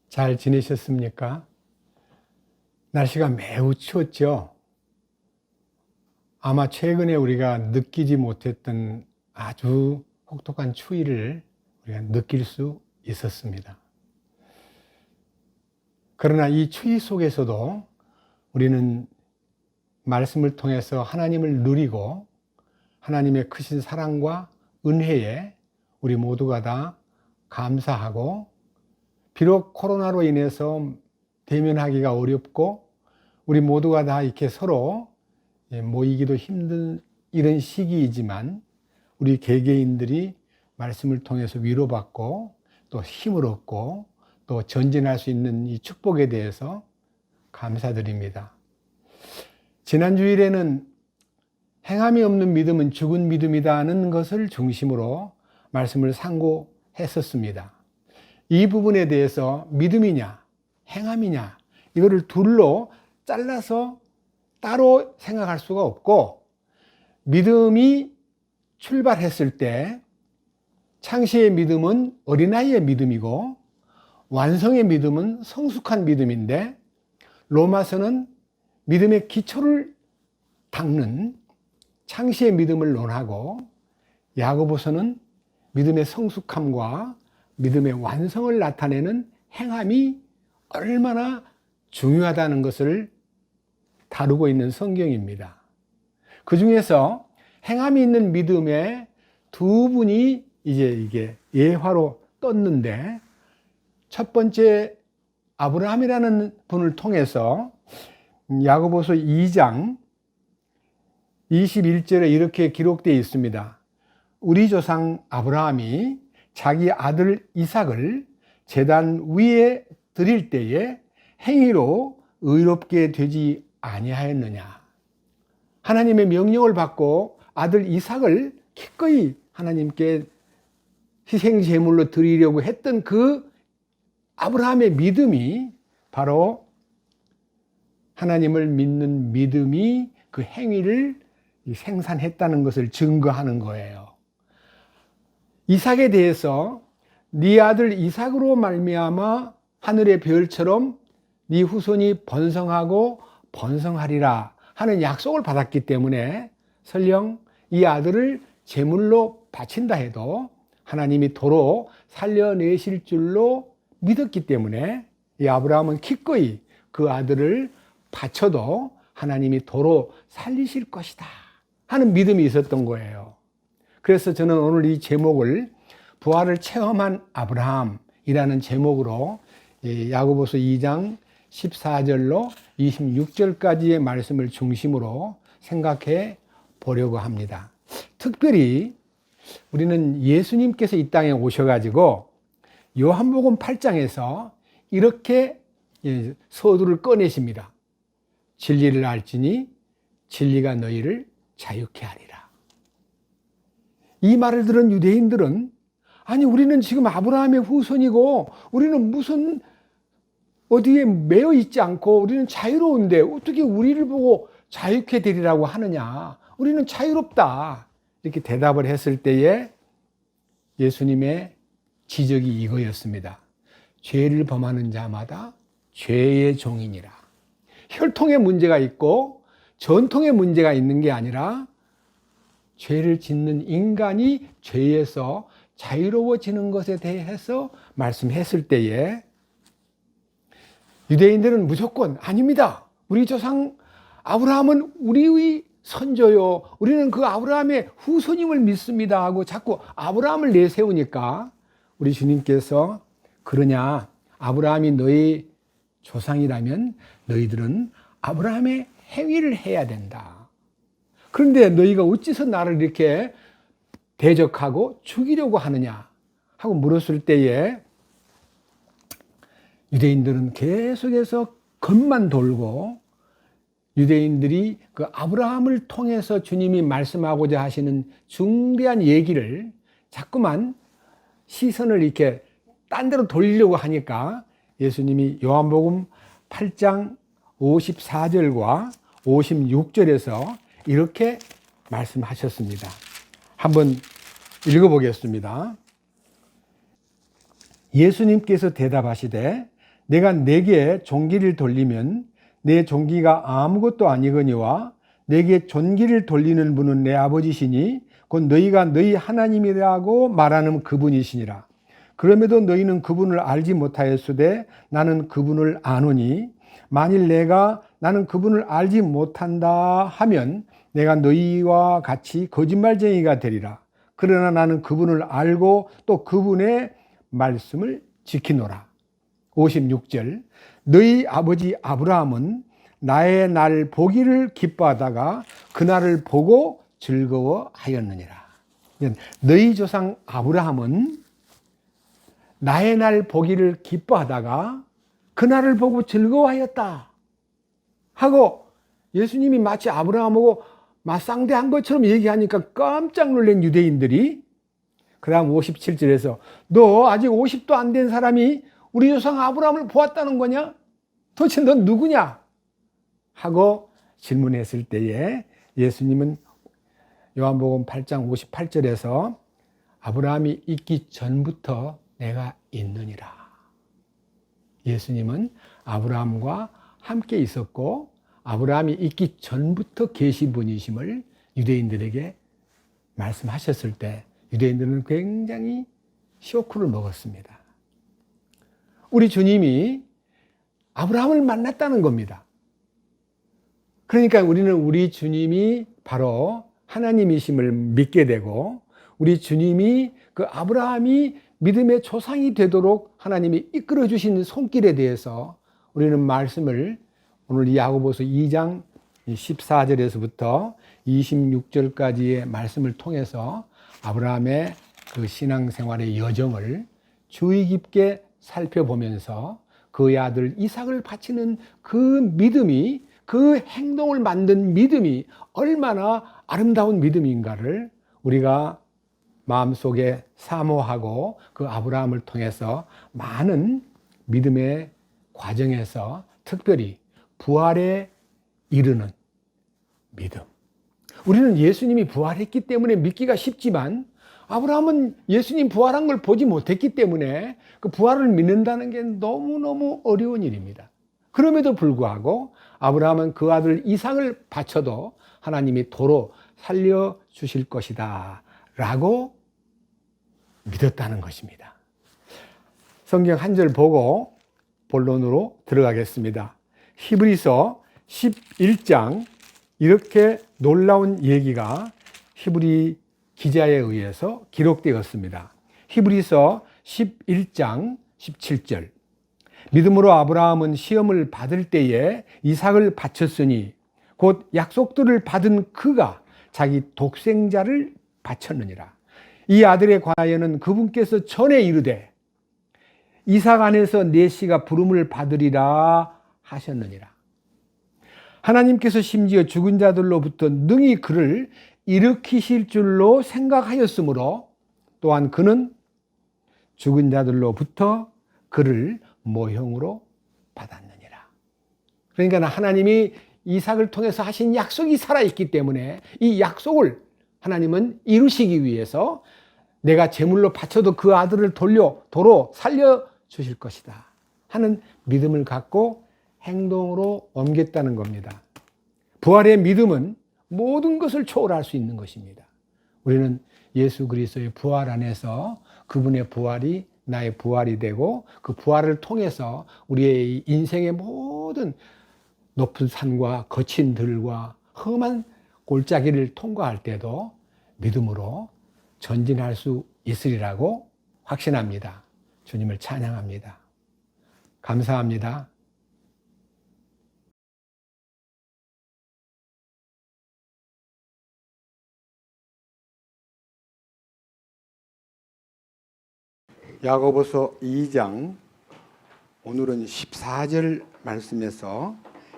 잘 지내셨습니까? 날씨가 매우 추웠죠? 아마 최근에 우리가 느끼지 못했던 아주 혹독한 추위를 우리가 느낄 수 있었습니다. 그러나 이 추위 속에서도 우리는 말씀을 통해서 하나님을 누리고 하나님의 크신 사랑과 은혜에 우리 모두가 다 감사하고, 비록 코로나로 인해서 대면하기가 어렵고 우리 모두가 다 이렇게 서로 모이기도 힘든 이런 시기이지만 우리 개개인들이 말씀을 통해서 위로받고 또 힘을 얻고 또 전진할 수 있는 이 축복에 대해서 감사드립니다. 지난 주일에는 행함이 없는 믿음은 죽은 믿음이라는 것을 중심으로 말씀을 상고했었습니다. 이 부분에 대해서 믿음이냐 행함이냐 이거를 둘로 잘라서 따로 생각할 수가 없고, 믿음이 출발했을 때 창시의 믿음은 어린아이의 믿음이고 완성의 믿음은 성숙한 믿음인데, 로마서는 믿음의 기초를 닦는 창시의 믿음을 논하고 야고보서는 믿음의 성숙함과 믿음의 완성을 나타내는 행함이 얼마나 중요하다는 것을 다루고 있는 성경입니다. 그 중에서 행함이 있는 믿음의 두 분이 이게 예화로 떴는데, 첫 번째 아브라함이라는 분을 통해서 야고보서 2장 21절에 이렇게 기록되어 있습니다. 우리 조상 아브라함이 자기 아들 이삭을 제단 위에 드릴 때에 행위로 의롭게 되지 아니하였느냐. 하나님의 명령을 받고 아들 이삭을 기꺼이 하나님께 희생 제물로 드리려고 했던 그 아브라함의 믿음이 바로 하나님을 믿는 믿음이 그 행위를 생산했다는 것을 증거하는 거예요. 이삭에 대해서 네 아들 이삭으로 말미암아 하늘의 별처럼 네 후손이 번성하고 번성하리라 하는 약속을 받았기 때문에 설령 이 아들을 제물로 바친다 해도 하나님이 도로 살려내실 줄로 믿었기 때문에 이 아브라함은 기꺼이 그 아들을 바쳐도 하나님이 도로 살리실 것이다 하는 믿음이 있었던 거예요. 그래서 저는 오늘 이 제목을 부활을 체험한 아브라함이라는 제목으로 야고보서 2장 14절로 26절까지의 말씀을 중심으로 생각해 보려고 합니다. 특별히 우리는 예수님께서 이 땅에 오셔가지고 요한복음 8장에서 이렇게 서두를 꺼내십니다. 진리를 알지니 진리가 너희를 자유케 하리라. 이 말을 들은 유대인들은, 아니 우리는 지금 아브라함의 후손이고 우리는 무슨 어디에 매여 있지 않고 우리는 자유로운데 어떻게 우리를 보고 자유케 되리라고 하느냐, 우리는 자유롭다 이렇게 대답을 했을 때에 예수님의 지적이 이거였습니다. 죄를 범하는 자마다 죄의 종이니라. 혈통의 문제가 있고 전통의 문제가 있는 게 아니라 죄를 짓는 인간이 죄에서 자유로워지는 것에 대해서 말씀했을 때에 유대인들은 무조건 아닙니다. 우리 조상 아브라함은 우리의 선조요, 우리는 그 아브라함의 후손임을 믿습니다 하고 자꾸 아브라함을 내세우니까 우리 주님께서, 그러냐, 아브라함이 너희 조상이라면 너희들은 아브라함의 행위를 해야 된다. 그런데 너희가 어찌서 나를 이렇게 대적하고 죽이려고 하느냐 하고 물었을 때에 유대인들은 계속해서 겉만 돌고, 유대인들이 그 아브라함을 통해서 주님이 말씀하고자 하시는 중대한 얘기를 자꾸만 시선을 이렇게 딴 데로 돌리려고 하니까 예수님이 요한복음 8장 54절과 56절에서 이렇게 말씀하셨습니다. 한번 읽어보겠습니다. 예수님께서 대답하시되 내가 내게 종기를 돌리면 내 종기가 아무것도 아니거니와 내게 존귀를 돌리는 분은 내 아버지시니 곧 너희가 너희 하나님이라고 말하는 그분이시니라. 그럼에도 너희는 그분을 알지 못하였으되 나는 그분을 아노니 만일 내가 나는 그분을 알지 못한다 하면 내가 너희와 같이 거짓말쟁이가 되리라. 그러나 나는 그분을 알고 또 그분의 말씀을 지키노라. 56절 너희 아버지 아브라함은 나의 날 보기를 기뻐하다가 그날을 보고 즐거워하였느니라. 너희 조상 아브라함은 나의 날 보기를 기뻐하다가 그날을 보고 즐거워하였다 하고 예수님이 마치 아브라함하고 맞상대한 것처럼 얘기하니까 깜짝 놀란 유대인들이 그 다음 57절에서 너 아직 50도 안 된 사람이 우리 조상 아브라함을 보았다는 거냐? 도대체 넌 누구냐? 하고 질문했을 때에 예수님은 요한복음 8장 58절에서 아브라함이 있기 전부터 내가 있느니라. 예수님은 아브라함과 함께 있었고 아브라함이 있기 전부터 계신 분이심을 유대인들에게 말씀하셨을 때 유대인들은 굉장히 쇼크를 먹었습니다. 우리 주님이 아브라함을 만났다는 겁니다. 그러니까 우리는 우리 주님이 바로 하나님이심을 믿게 되고 우리 주님이 그 아브라함이 믿음의 조상이 되도록 하나님이 이끌어 주신 손길에 대해서 우리는 말씀을 오늘 야고보서 2장 14절에서부터 26절까지의 말씀을 통해서 아브라함의 그 신앙생활의 여정을 주의 깊게 살펴보면서 그의 아들 이삭을 바치는 그 믿음이 그 행동을 만든 믿음이 얼마나 아름다운 믿음인가를 우리가 마음속에 사모하고 그 아브라함을 통해서 많은 믿음의 과정에서 특별히 부활에 이르는 믿음. 우리는 예수님이 부활했기 때문에 믿기가 쉽지만 아브라함은 예수님 부활한 걸 보지 못했기 때문에 그 부활을 믿는다는 게 너무너무 어려운 일입니다. 그럼에도 불구하고 아브라함은 그 아들 이삭을 바쳐도 하나님이 도로 살려주실 것이다 라고 믿었다는 것입니다. 성경 한 절 보고 본론으로 들어가겠습니다. 히브리서 11장 이렇게 놀라운 얘기가 히브리 기자에 의해서 기록되었습니다. 히브리서 11장 17절 믿음으로 아브라함은 시험을 받을 때에 이삭을 바쳤으니 곧 약속들을 받은 그가 자기 독생자를 바쳤느니라. 이 아들에 관하여는 그분께서 전에 이르되 이삭 안에서 내 씨가 부름을 받으리라 하셨느니라. 하나님께서 심지어 죽은 자들로부터 능히 그를 일으키실 줄로 생각하였으므로 또한 그는 죽은 자들로부터 그를 모형으로 받았느니라. 그러니까 하나님이 이삭을 통해서 하신 약속이 살아있기 때문에 이 약속을 하나님은 이루시기 위해서 내가 제물로 바쳐도 그 아들을 도로 살려주실 것이다 하는 믿음을 갖고 행동으로 옮겼다는 겁니다. 부활의 믿음은 모든 것을 초월할 수 있는 것입니다. 우리는 예수 그리스도의 부활 안에서 그분의 부활이 나의 부활이 되고 그 부활을 통해서 우리의 인생의 모든 높은 산과 거친 들과 험한 골짜기를 통과할 때도 믿음으로 전진할 수 있으리라고 확신합니다. 주님을 찬양합니다. 감사합니다. 야고보서 2장 오늘은 14절 말씀에서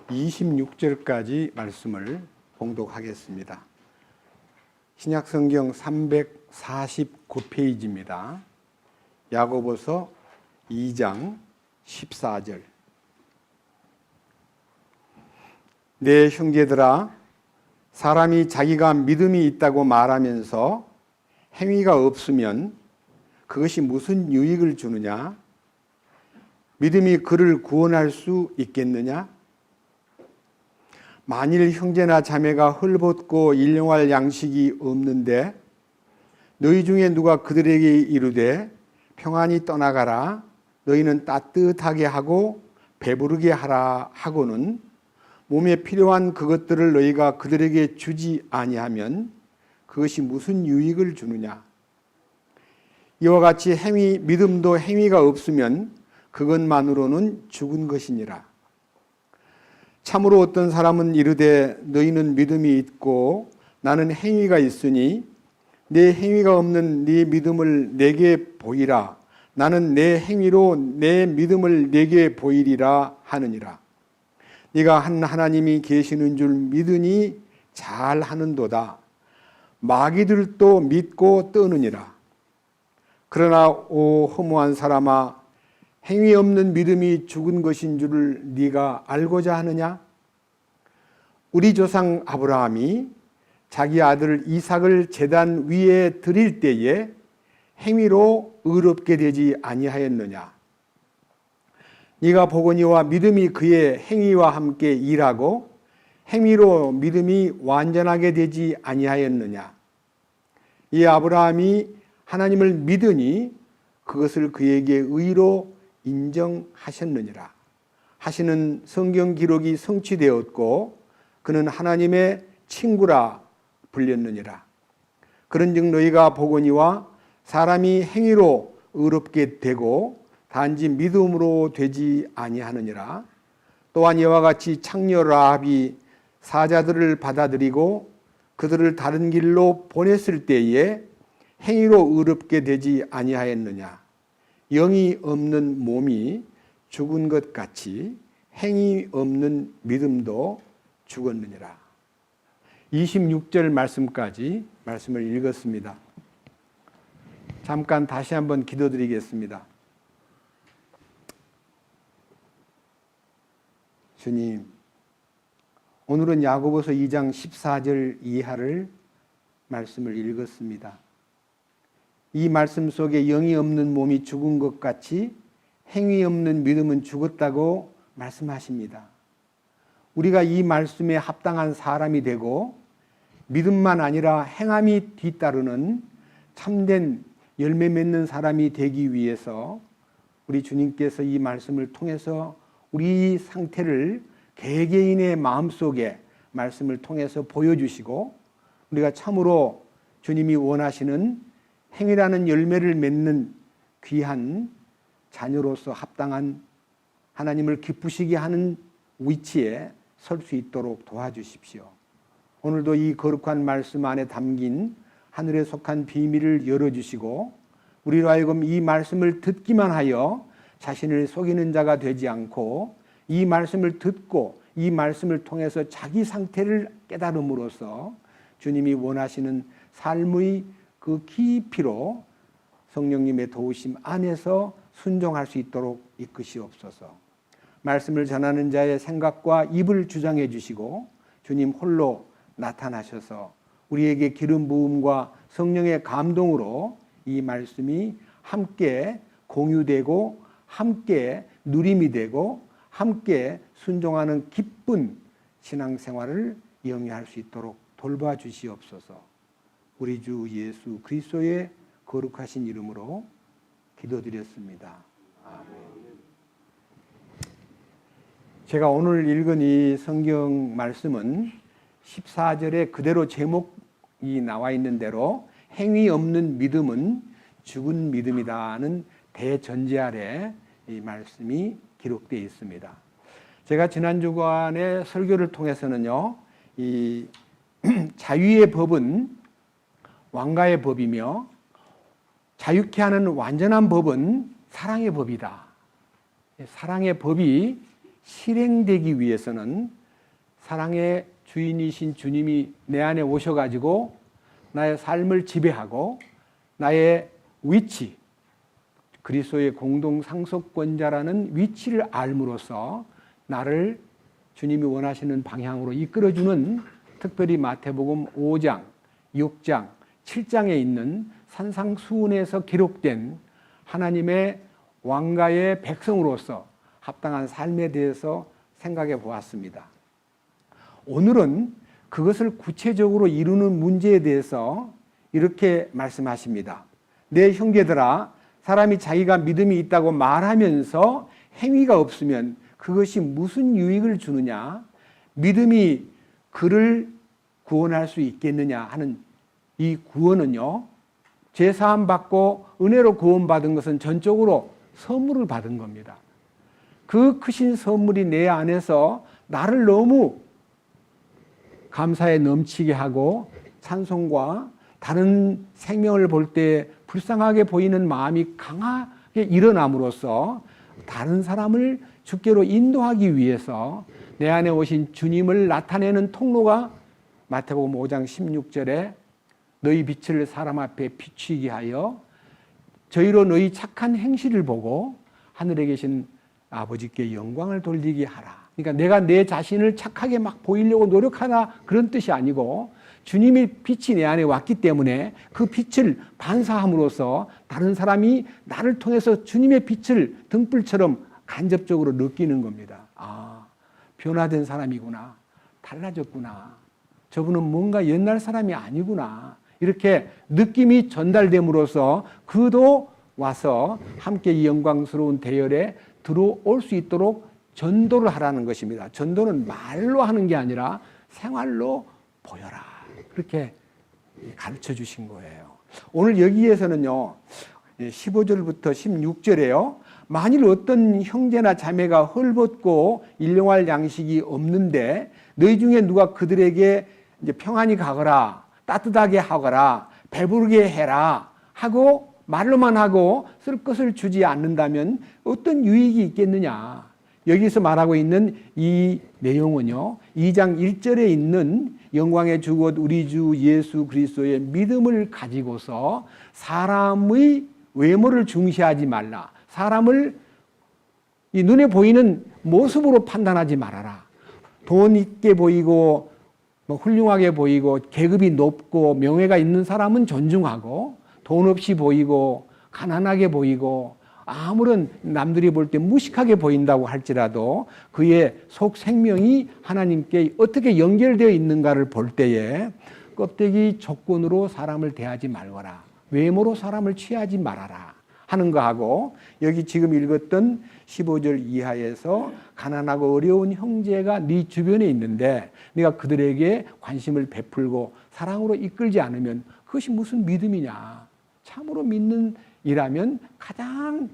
26절까지 말씀을 봉독하겠습니다. 신약성경 349페이지입니다. 야고보서 2장 14절 내 형제들아 사람이 자기가 믿음이 있다고 말하면서 행위가 없으면 그것이 무슨 유익을 주느냐? 믿음이 그를 구원할 수 있겠느냐? 만일 형제나 자매가 헐벗고 일용할 양식이 없는데 너희 중에 누가 그들에게 이르되 평안히 떠나가라, 너희는 따뜻하게 하고 배부르게 하라 하고는 몸에 필요한 그것들을 너희가 그들에게 주지 아니하면 그것이 무슨 유익을 주느냐? 이와 같이 믿음도 행위가 없으면 그것만으로는 죽은 것이니라. 참으로 어떤 사람은 이르되 너희는 믿음이 있고 나는 행위가 있으니 내 행위가 없는 네 믿음을 내게 보이라. 나는 내 행위로 내 믿음을 내게 보이리라 하느니라. 네가 한 하나님이 계시는 줄 믿으니 잘하는도다. 마귀들도 믿고 떠느니라. 그러나 오 허무한 사람아, 행위 없는 믿음이 죽은 것인 줄을 네가 알고자 하느냐? 우리 조상 아브라함이 자기 아들 이삭을 제단 위에 드릴 때에 행위로 의롭게 되지 아니하였느냐? 네가 보거니와 믿음이 그의 행위와 함께 일하고 행위로 믿음이 완전하게 되지 아니하였느냐? 이 아브라함이 하나님을 믿으니 그것을 그에게 의로 인정하셨느니라 하시는 성경 기록이 성취되었고 그는 하나님의 친구라 불렸느니라. 그런즉 너희가 보거니와 사람이 행위로 의롭게 되고 단지 믿음으로 되지 아니하느니라. 또한 이와 같이 창녀 라합이 사자들을 받아들이고 그들을 다른 길로 보냈을 때에 행위로 의롭게 되지 아니하였느냐? 영이 없는 몸이 죽은 것 같이 행위 없는 믿음도 죽었느니라. 26절 말씀까지 말씀을 읽었습니다. 잠깐 다시 한번 기도드리겠습니다. 주님, 오늘은 야고보서 2장 14절 이하를 말씀을 읽었습니다. 이 말씀 속에 영이 없는 몸이 죽은 것 같이 행위 없는 믿음은 죽었다고 말씀하십니다. 우리가 이 말씀에 합당한 사람이 되고 믿음만 아니라 행함이 뒤따르는 참된 열매 맺는 사람이 되기 위해서 우리 주님께서 이 말씀을 통해서 우리 상태를 개개인의 마음속에 말씀을 통해서 보여주시고 우리가 참으로 주님이 원하시는 행위라는 열매를 맺는 귀한 자녀로서 합당한 하나님을 기쁘시게 하는 위치에 설 수 있도록 도와주십시오. 오늘도 이 거룩한 말씀 안에 담긴 하늘에 속한 비밀을 열어주시고 우리로 하여금 이 말씀을 듣기만 하여 자신을 속이는 자가 되지 않고 이 말씀을 듣고 이 말씀을 통해서 자기 상태를 깨달음으로써 주님이 원하시는 삶의 그 깊이로 성령님의 도우심 안에서 순종할 수 있도록 이끄시옵소서. 말씀을 전하는 자의 생각과 입을 주장해 주시고 주님 홀로 나타나셔서 우리에게 기름 부음과 성령의 감동으로 이 말씀이 함께 공유되고 함께 누림이 되고 함께 순종하는 기쁜 신앙생활을 영위할 수 있도록 돌봐 주시옵소서. 우리 주 예수 그리스도의 거룩하신 이름으로 기도드렸습니다. 아멘. 제가 오늘 읽은 이 성경 말씀은 14절에 그대로 제목이 나와 있는 대로 행위 없는 믿음은 죽은 믿음이다는 대전제 아래 이 말씀이 기록되어 있습니다. 제가 지난 주간의 설교를 통해서는요, 이 자유의 법은 왕가의 법이며 자유케 하는 완전한 법은 사랑의 법이다. 사랑의 법이 실행되기 위해서는 사랑의 주인이신 주님이 내 안에 오셔가지고 나의 삶을 지배하고 나의 위치, 그리스도의 공동 상속권자라는 위치를 알므로써 나를 주님이 원하시는 방향으로 이끌어주는 특별히 마태복음 5장, 6장, 7장에 있는 산상수훈에서 기록된 하나님의 왕가의 백성으로서 합당한 삶에 대해서 생각해 보았습니다. 오늘은 그것을 구체적으로 이루는 문제에 대해서 이렇게 말씀하십니다. 내 형제들아, 사람이 자기가 믿음이 있다고 말하면서 행위가 없으면 그것이 무슨 유익을 주느냐? 믿음이 그를 구원할 수 있겠느냐 하는 이 구원은요, 죄사함 받고 은혜로 구원받은 것은 전적으로 선물을 받은 겁니다. 그 크신 선물이 내 안에서 나를 너무 감사에 넘치게 하고 찬송과 다른 생명을 볼 때 불쌍하게 보이는 마음이 강하게 일어남으로써 다른 사람을 주께로 인도하기 위해서 내 안에 오신 주님을 나타내는 통로가 마태복음 5장 16절에 너희 빛을 사람 앞에 비추게 하여 저희로 너희 착한 행실을 보고 하늘에 계신 아버지께 영광을 돌리게 하라. 그러니까 내가 내 자신을 착하게 막 보이려고 노력하나 그런 뜻이 아니고 주님의 빛이 내 안에 왔기 때문에 그 빛을 반사함으로써 다른 사람이 나를 통해서 주님의 빛을 등불처럼 간접적으로 느끼는 겁니다. 아, 변화된 사람이구나. 달라졌구나. 저분은 뭔가 옛날 사람이 아니구나. 이렇게 느낌이 전달됨으로써 그도 와서 함께 이 영광스러운 대열에 들어올 수 있도록 전도를 하라는 것입니다. 전도는 말로 하는 게 아니라 생활로 보여라. 그렇게 가르쳐 주신 거예요. 오늘 여기에서는요, 15절부터 16절에요. 만일 어떤 형제나 자매가 헐벗고 일용할 양식이 없는데 너희 중에 누가 그들에게 이제 평안히 가거라, 따뜻하게 하거라, 배부르게 해라 하고 말로만 하고 쓸 것을 주지 않는다면 어떤 유익이 있겠느냐. 여기서 말하고 있는 이 내용은요, 2장 1절에 있는 영광의 주 곧 우리 주 예수 그리스도의 믿음을 가지고서 사람의 외모를 중시하지 말라. 사람을 이 눈에 보이는 모습으로 판단하지 말아라. 돈 있게 보이고 훌륭하게 보이고 계급이 높고 명예가 있는 사람은 존중하고 돈 없이 보이고 가난하게 보이고 아무런 남들이 볼 때 무식하게 보인다고 할지라도 그의 속 생명이 하나님께 어떻게 연결되어 있는가를 볼 때에 껍데기 조건으로 사람을 대하지 말거라. 외모로 사람을 취하지 말아라 하는 거하고 여기 지금 읽었던 15절 이하에서 가난하고 어려운 형제가 네 주변에 있는데 네가 그들에게 관심을 베풀고 사랑으로 이끌지 않으면 그것이 무슨 믿음이냐. 참으로 믿는 이라면 가장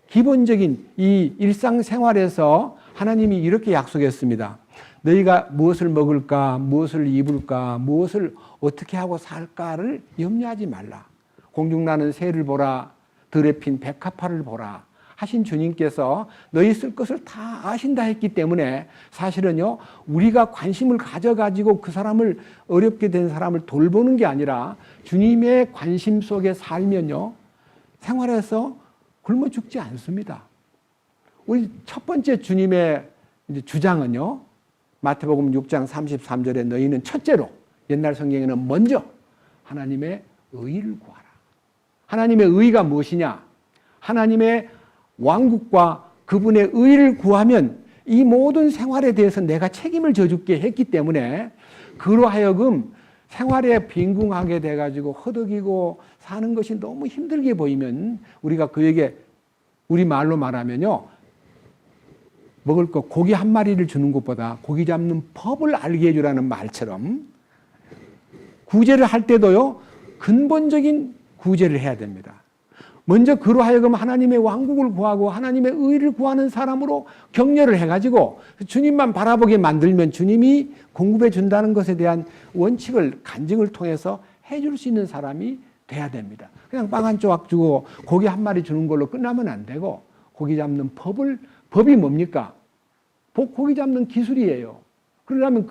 기본적인 이 일상생활에서 하나님이 이렇게 약속했습니다. 너희가 무엇을 먹을까, 무엇을 입을까, 무엇을 어떻게 하고 살까를 염려하지 말라. 공중나는 새를 보라, 들에 핀 백합화를 보라 하신 주님께서 너희 쓸 것을 다 아신다 했기 때문에 사실은요, 우리가 관심을 가져가지고 그 사람을 어렵게 된 사람을 돌보는 게 아니라 주님의 관심 속에 살면요, 생활에서 굶어 죽지 않습니다. 우리 첫 번째 주님의 주장은요, 마태복음 6장 33절에 너희는 첫째로, 옛날 성경에는 먼저 하나님의 의를 구하라. 하나님의 의가 무엇이냐? 하나님의 왕국과 그분의 의를 구하면 이 모든 생활에 대해서 내가 책임을 져줄게 했기 때문에 그로 하여금 생활에 빈궁하게 돼가지고 허덕이고 사는 것이 너무 힘들게 보이면 우리가 그에게 우리 말로 말하면요, 먹을 거 고기 한 마리를 주는 것보다 고기 잡는 법을 알게 해주라는 말처럼 구제를 할 때도요, 근본적인 구제를 해야 됩니다. 먼저 그로 하여금 하나님의 왕국을 구하고 하나님의 의를 구하는 사람으로 격려를 해가지고 주님만 바라보게 만들면 주님이 공급해 준다는 것에 대한 원칙을 간증을 통해서 해줄 수 있는 사람이 돼야 됩니다. 그냥 빵 한 조각 주고 고기 한 마리 주는 걸로 끝나면 안 되고 고기 잡는 법이 뭡니까? 고기 잡는 기술이에요. 그러려면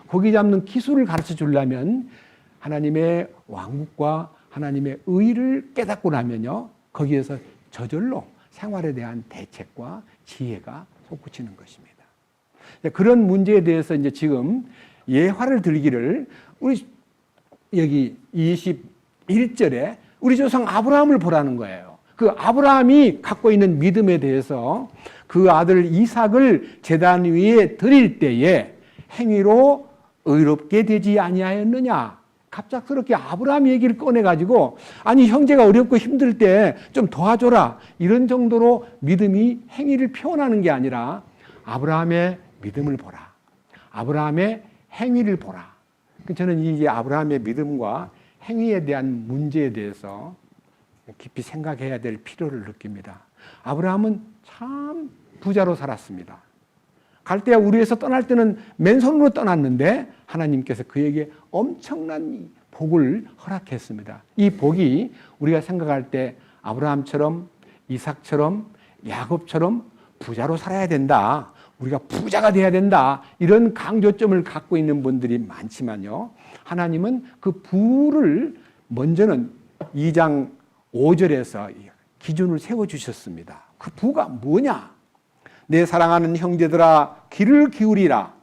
고기 잡는 기술을 가르쳐 주려면 하나님의 왕국과 하나님의 의를 깨닫고 나면요, 거기에서 저절로 생활에 대한 대책과 지혜가 솟구치는 것입니다. 그런 문제에 대해서 이제 지금 예화를 들기를 우리 여기 21절에 우리 조상 아브라함을 보라는 거예요. 그 아브라함이 갖고 있는 믿음에 대해서 그 아들 이삭을 제단 위에 드릴 때에 행위로 의롭게 되지 아니하였느냐. 갑작스럽게 아브라함 얘기를 꺼내가지고 아니 형제가 어렵고 힘들 때 좀 도와줘라 이런 정도로 믿음이 행위를 표현하는 게 아니라 아브라함의 믿음을 보라. 아브라함의 행위를 보라. 저는 이게 아브라함의 믿음과 행위에 대한 문제에 대해서 깊이 생각해야 될 필요를 느낍니다. 아브라함은 참 부자로 살았습니다. 갈대아 우르에서 떠날 때는 맨손으로 떠났는데 하나님께서 그에게 엄청난 복을 허락했습니다. 이 복이 우리가 생각할 때 아브라함처럼 이삭처럼 야곱처럼 부자로 살아야 된다. 우리가 부자가 돼야 된다. 이런 강조점을 갖고 있는 분들이 많지만요. 하나님은 그 부를 먼저는 2장 5절에서 기준을 세워주셨습니다. 그 부가 뭐냐? 내 사랑하는 형제들아 귀를 기울이라.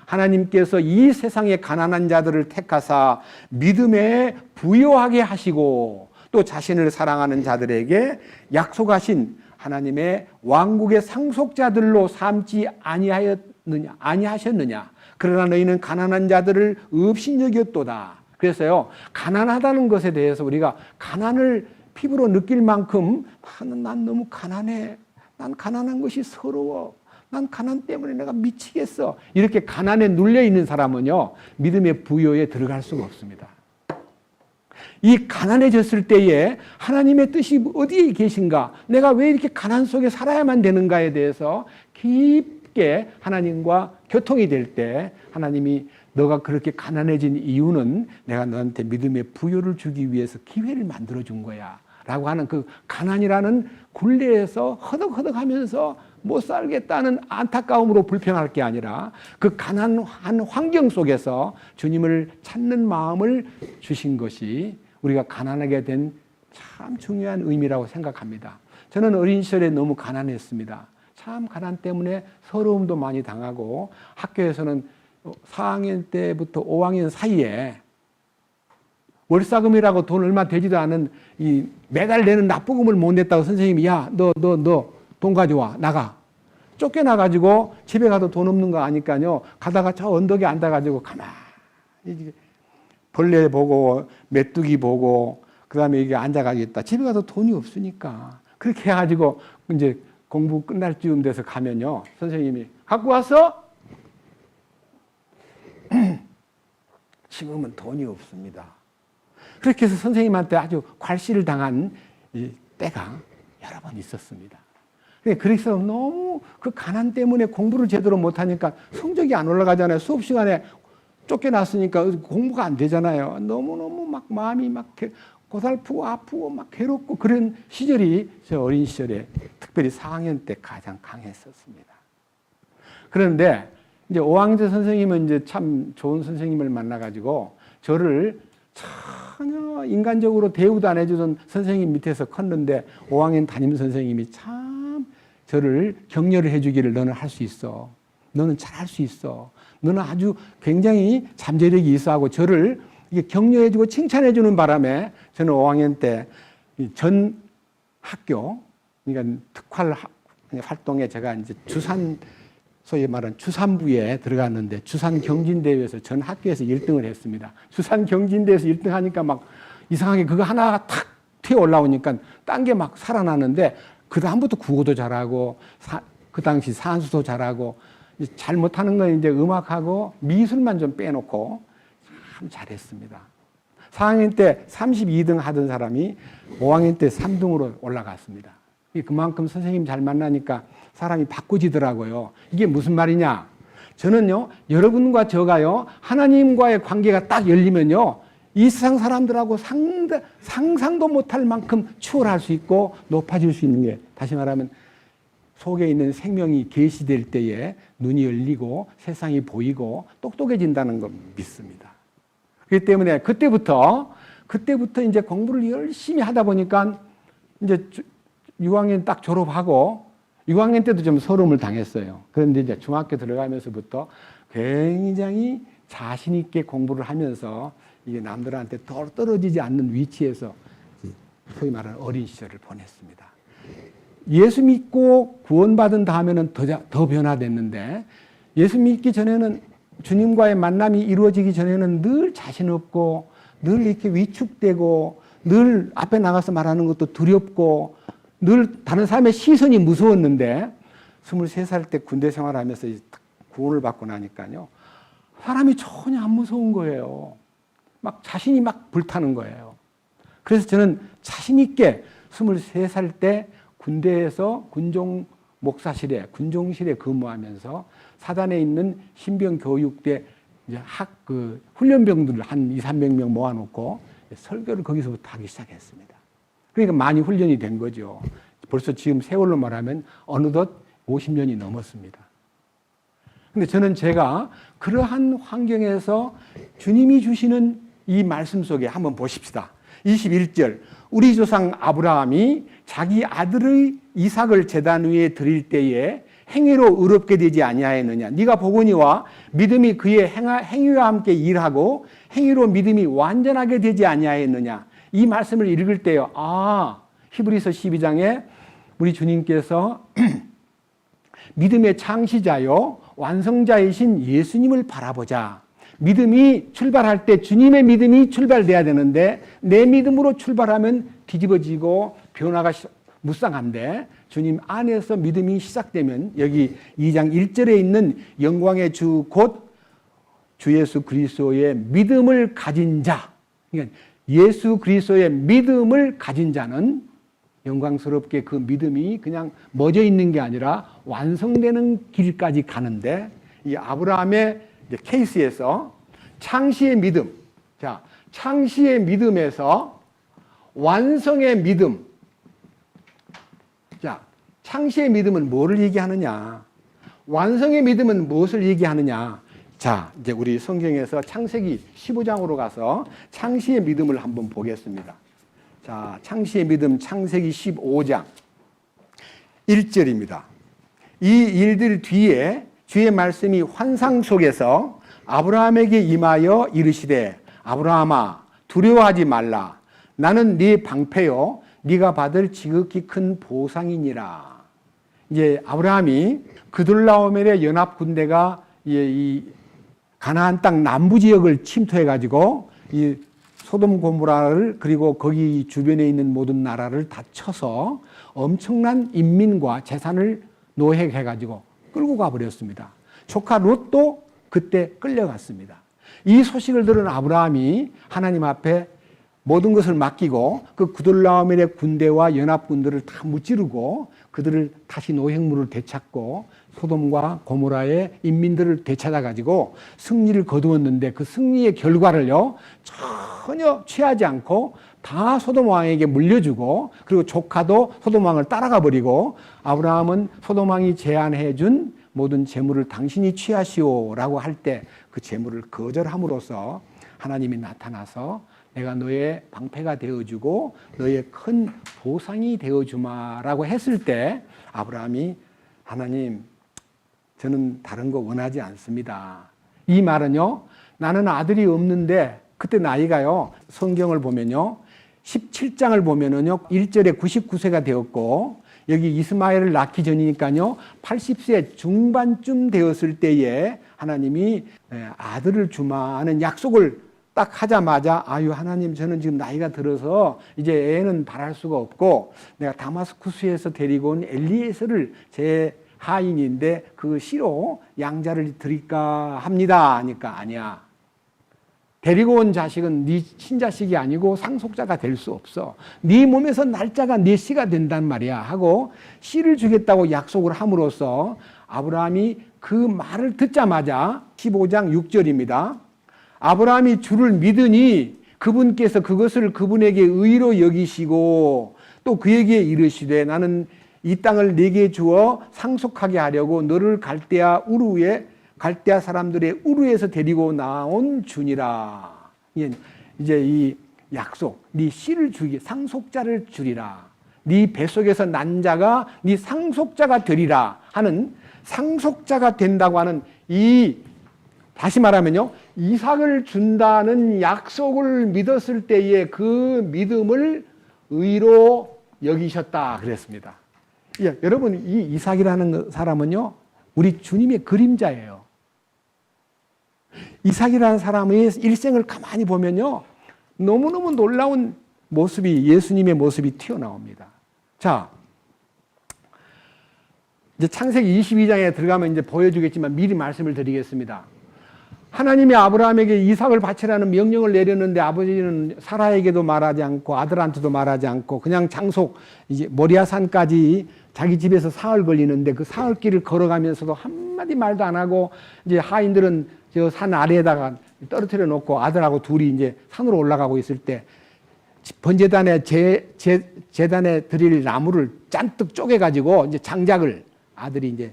하나님께서 이 세상의 가난한 자들을 택하사 믿음에 부요하게 하시고 또 자신을 사랑하는 자들에게 약속하신 하나님의 왕국의 상속자들로 삼지 아니하셨느냐. 그러나 너희는 가난한 자들을 업신여겼도다. 그래서요, 가난하다는 것에 대해서 우리가 가난을 피부로 느낄 만큼 난 너무 가난해. 난 가난한 것이 서러워. 난 가난 때문에 내가 미치겠어. 이렇게 가난에 눌려 있는 사람은요, 믿음의 부요에 들어갈 수가 없습니다. 이 가난해졌을 때에 하나님의 뜻이 어디에 계신가? 내가 왜 이렇게 가난 속에 살아야만 되는가에 대해서 깊게 하나님과 교통이 될 때 하나님이 너가 그렇게 가난해진 이유는 내가 너한테 믿음의 부요를 주기 위해서 기회를 만들어준 거야. 라고 하는 그 가난이라는 굴레에서 허덕허덕하면서 못 살겠다는 안타까움으로 불평할 게 아니라 그 가난한 환경 속에서 주님을 찾는 마음을 주신 것이 우리가 가난하게 된 참 중요한 의미라고 생각합니다. 저는 어린 시절에 너무 가난했습니다. 참 가난 때문에 서러움도 많이 당하고 학교에서는 4학년 때부터 5학년 사이에 월사금이라고 돈 얼마 되지도 않은 이 매달 내는 납부금을 못 냈다고 선생님이 야, 너 돈 가져와. 나가. 쫓겨나가지고 집에 가도 돈 없는 거 아니까요. 가다가 저 언덕에 앉아가지고 가만히 벌레 보고 메뚜기 보고 그 다음에 이게 앉아가지고 있다. 집에 가도 돈이 없으니까. 그렇게 해가지고 이제 공부 끝날 즈음 돼서 가면요. 선생님이 갖고 왔어? 지금은 돈이 없습니다. 그렇게 해서 선생님한테 아주 괄시를 당한 때가 여러 번 있었습니다. 그래서 너무 그 가난 때문에 공부를 제대로 못하니까 성적이 안 올라가잖아요. 수업 시간에 쫓겨났으니까 공부가 안 되잖아요. 너무너무 막 마음이 막 고달프고 아프고 막 괴롭고 그런 시절이 저 어린 시절에 특별히 4학년 때 가장 강했었습니다. 그런데 이제 5학년 선생님은 이제 참 좋은 선생님을 만나가지고 저를 전혀 인간적으로 대우도 안 해주던 선생님 밑에서 컸는데 5학년 담임 선생님이 참 저를 격려를 해주기를 너는 할 수 있어. 너는 잘할 수 있어. 너는 아주 굉장히 잠재력이 있어 하고 저를 격려해주고 칭찬해주는 바람에 저는 5학년 때 전 학교, 그러니까 특활 활동에 제가 이제 소위 말하는 주산부에 들어갔는데 주산 경진대회에서 전 학교에서 1등을 했습니다. 주산 경진대회에서 1등 하니까 막 이상하게 그거 하나 탁 튀어 올라오니까 딴 게 막 살아나는데 그 다음부터 국어도 잘하고 그 당시 산수도 잘하고 잘못하는 건 이제 음악하고 미술만 좀 빼놓고 참 잘했습니다. 4학년 때 32등 하던 사람이 5학년 때 3등으로 올라갔습니다. 그만큼 선생님 잘 만나니까 사람이 바꿔지더라고요. 이게 무슨 말이냐? 저는요, 여러분과 저가요, 하나님과의 관계가 딱 열리면요, 이 세상 사람들하고 상상도 못할 만큼 추월할 수 있고 높아질 수 있는 게, 다시 말하면 속에 있는 생명이 계시될 때에 눈이 열리고 세상이 보이고 똑똑해진다는 걸 믿습니다. 그렇기 때문에 그때부터 이제 공부를 열심히 하다 보니까 이제 6학년 딱 졸업하고 6학년 때도 좀 서러움을 당했어요. 그런데 이제 중학교 들어가면서부터 굉장히 자신 있게 공부를 하면서 이게 남들한테 떨어지지 않는 위치에서 소위 말하는 어린 시절을 보냈습니다. 예수 믿고 구원받은 다음에는 더 변화됐는데, 예수 믿기 전에는 주님과의 만남이 이루어지기 전에는 늘 자신 없고 늘 이렇게 위축되고 늘 앞에 나가서 말하는 것도 두렵고 늘 다른 사람의 시선이 무서웠는데 23살 때 군대 생활하면서 구원을 받고 나니까요. 사람이 전혀 안 무서운 거예요. 막 자신이 막 불타는 거예요. 그래서 저는 자신 있게 23살 때 군대에서 군종 목사실에, 군종실에 근무하면서 사단에 있는 신병 교육대 이제 훈련병들을 한 200~300명 모아놓고 설교를 거기서부터 하기 시작했습니다. 그러니까 많이 훈련이 된 거죠. 벌써 지금 세월로 말하면 어느덧 50년이 넘었습니다. 근데 저는 제가 그러한 환경에서 주님이 주시는 이 말씀 속에 한번 보십시다. 21절, 우리 조상 아브라함이 자기 아들의 이삭을 제단 위에 드릴 때에 행위로 의롭게 되지 아니하였느냐. 네가 보거니와 믿음이 그의 행위와 함께 일하고 행위로 믿음이 완전하게 되지 아니하였느냐. 이 말씀을 읽을 때요. 히브리서 12장에 우리 주님께서 믿음의 창시자요 완성자이신 예수님을 바라보자. 믿음이 출발할 때 주님의 믿음이 출발돼야 되는데 내 믿음으로 출발하면 뒤집어지고 변화가 무쌍한데 주님 안에서 믿음이 시작되면 여기 2장 1절에 있는 영광의 주 곧 주 예수 그리스도의 믿음을 가진 자, 그러니까 예수 그리스도의 믿음을 가진 자는 영광스럽게 그 믿음이 그냥 멎어 있는 게 아니라 완성되는 길까지 가는데 이 아브라함의 케이스에서 창시의 믿음, 자, 창시의 믿음에서 완성의 믿음. 자, 창시의 믿음은 뭐를 얘기하느냐? 완성의 믿음은 무엇을 얘기하느냐? 자, 이제 우리 성경에서 창세기 15장으로 가서 창시의 믿음을 한번 보겠습니다. 자, 창시의 믿음 창세기 15장 1절입니다. 이 일들 뒤에 주의 말씀이 환상 속에서 아브라함에게 임하여 이르시되 아브라함아 두려워하지 말라. 나는 네 방패요 네가 받을 지극히 큰 보상이니라. 이제 아브라함이 그돌라오멜의 연합 군대가 이 가나안 땅 남부 지역을 침투해 가지고 이 소돔 고모라를 그리고 거기 주변에 있는 모든 나라를 다 쳐서 엄청난 인민과 재산을 노획해 가지고 끌고 가 버렸습니다. 조카 롯도 그때 끌려갔습니다. 이 소식을 들은 아브라함이 하나님 앞에 모든 것을 맡기고 그 그돌라오멜의 군대와 연합군들을 다 무찌르고 그들을 다시 노획물을 되찾고 소돔과 고모라의 인민들을 되찾아 가지고 승리를 거두었는데 그 승리의 결과를요 전혀 취하지 않고 다 소돔 왕에게 물려주고 그리고 조카도 소돔 왕을 따라가 버리고 아브라함은 소돔 왕이 제안해 준 모든 재물을 당신이 취하시오라고 할 때 그 재물을 거절함으로써 하나님이 나타나서 내가 너의 방패가 되어주고 너의 큰 보상이 되어주마라고 했을 때 아브라함이 하나님 저는 다른 거 원하지 않습니다. 이 말은요 나는 아들이 없는데 그때 나이가요 성경을 보면요 17장을 보면은요 1절에 99세가 되었고 여기 이스마엘을 낳기 전이니까요 80세 중반쯤 되었을 때에 하나님이 아들을 주마 하는 약속을 딱 하자마자 아유 하나님 저는 지금 나이가 들어서 이제 애는 바랄 수가 없고 내가 다마스쿠스에서 데리고 온 엘리에서를 제 하인인데 그 씨로 양자를 드릴까 합니다 하니까 아니야. 데리고 온 자식은 네 친자식이 아니고 상속자가 될 수 없어. 네 몸에서 날짜가 네 씨가 된단 말이야 하고 씨를 주겠다고 약속을 함으로써 아브라함이 그 말을 듣자마자 15장 6절입니다. 아브라함이 주를 믿으니 그분께서 그것을 그분에게 의로 여기시고 또 그에게 이르시되 나는 이 땅을 네게 주어 상속하게 하려고 너를 갈대아 사람들의 우르에서 데리고 나온 주니라. 이제 이 약속, 네 씨를 주기, 상속자를 주리라. 네 뱃속에서 난 자가 네 상속자가 되리라 하는 상속자가 된다고 하는 이 다시 말하면요 이삭을 준다는 약속을 믿었을 때에 그 믿음을 의로 여기셨다 그랬습니다. 예, 여러분 이 이삭이라는 사람은요 우리 주님의 그림자예요. 이삭이라는 사람의 일생을 가만히 보면요 너무너무 놀라운 모습이 예수님의 모습이 튀어나옵니다. 자, 이제 창세기 22장에 들어가면 이제 보여주겠지만 미리 말씀을 드리겠습니다. 하나님이 아브라함에게 이삭을 바치라는 명령을 내렸는데 아버지는 사라에게도 말하지 않고 아들한테도 말하지 않고 그냥 장속 이제 모리아산까지 자기 집에서 사흘 걸리는데 그 사흘 길을 걸어가면서도 한마디 말도 안 하고 이제 하인들은 저 산 아래에다가 떨어뜨려 놓고 아들하고 둘이 이제 산으로 올라가고 있을 때 번제단에 제단에 드릴 나무를 잔뜩 쪼개가지고 이제 장작을 아들이 이제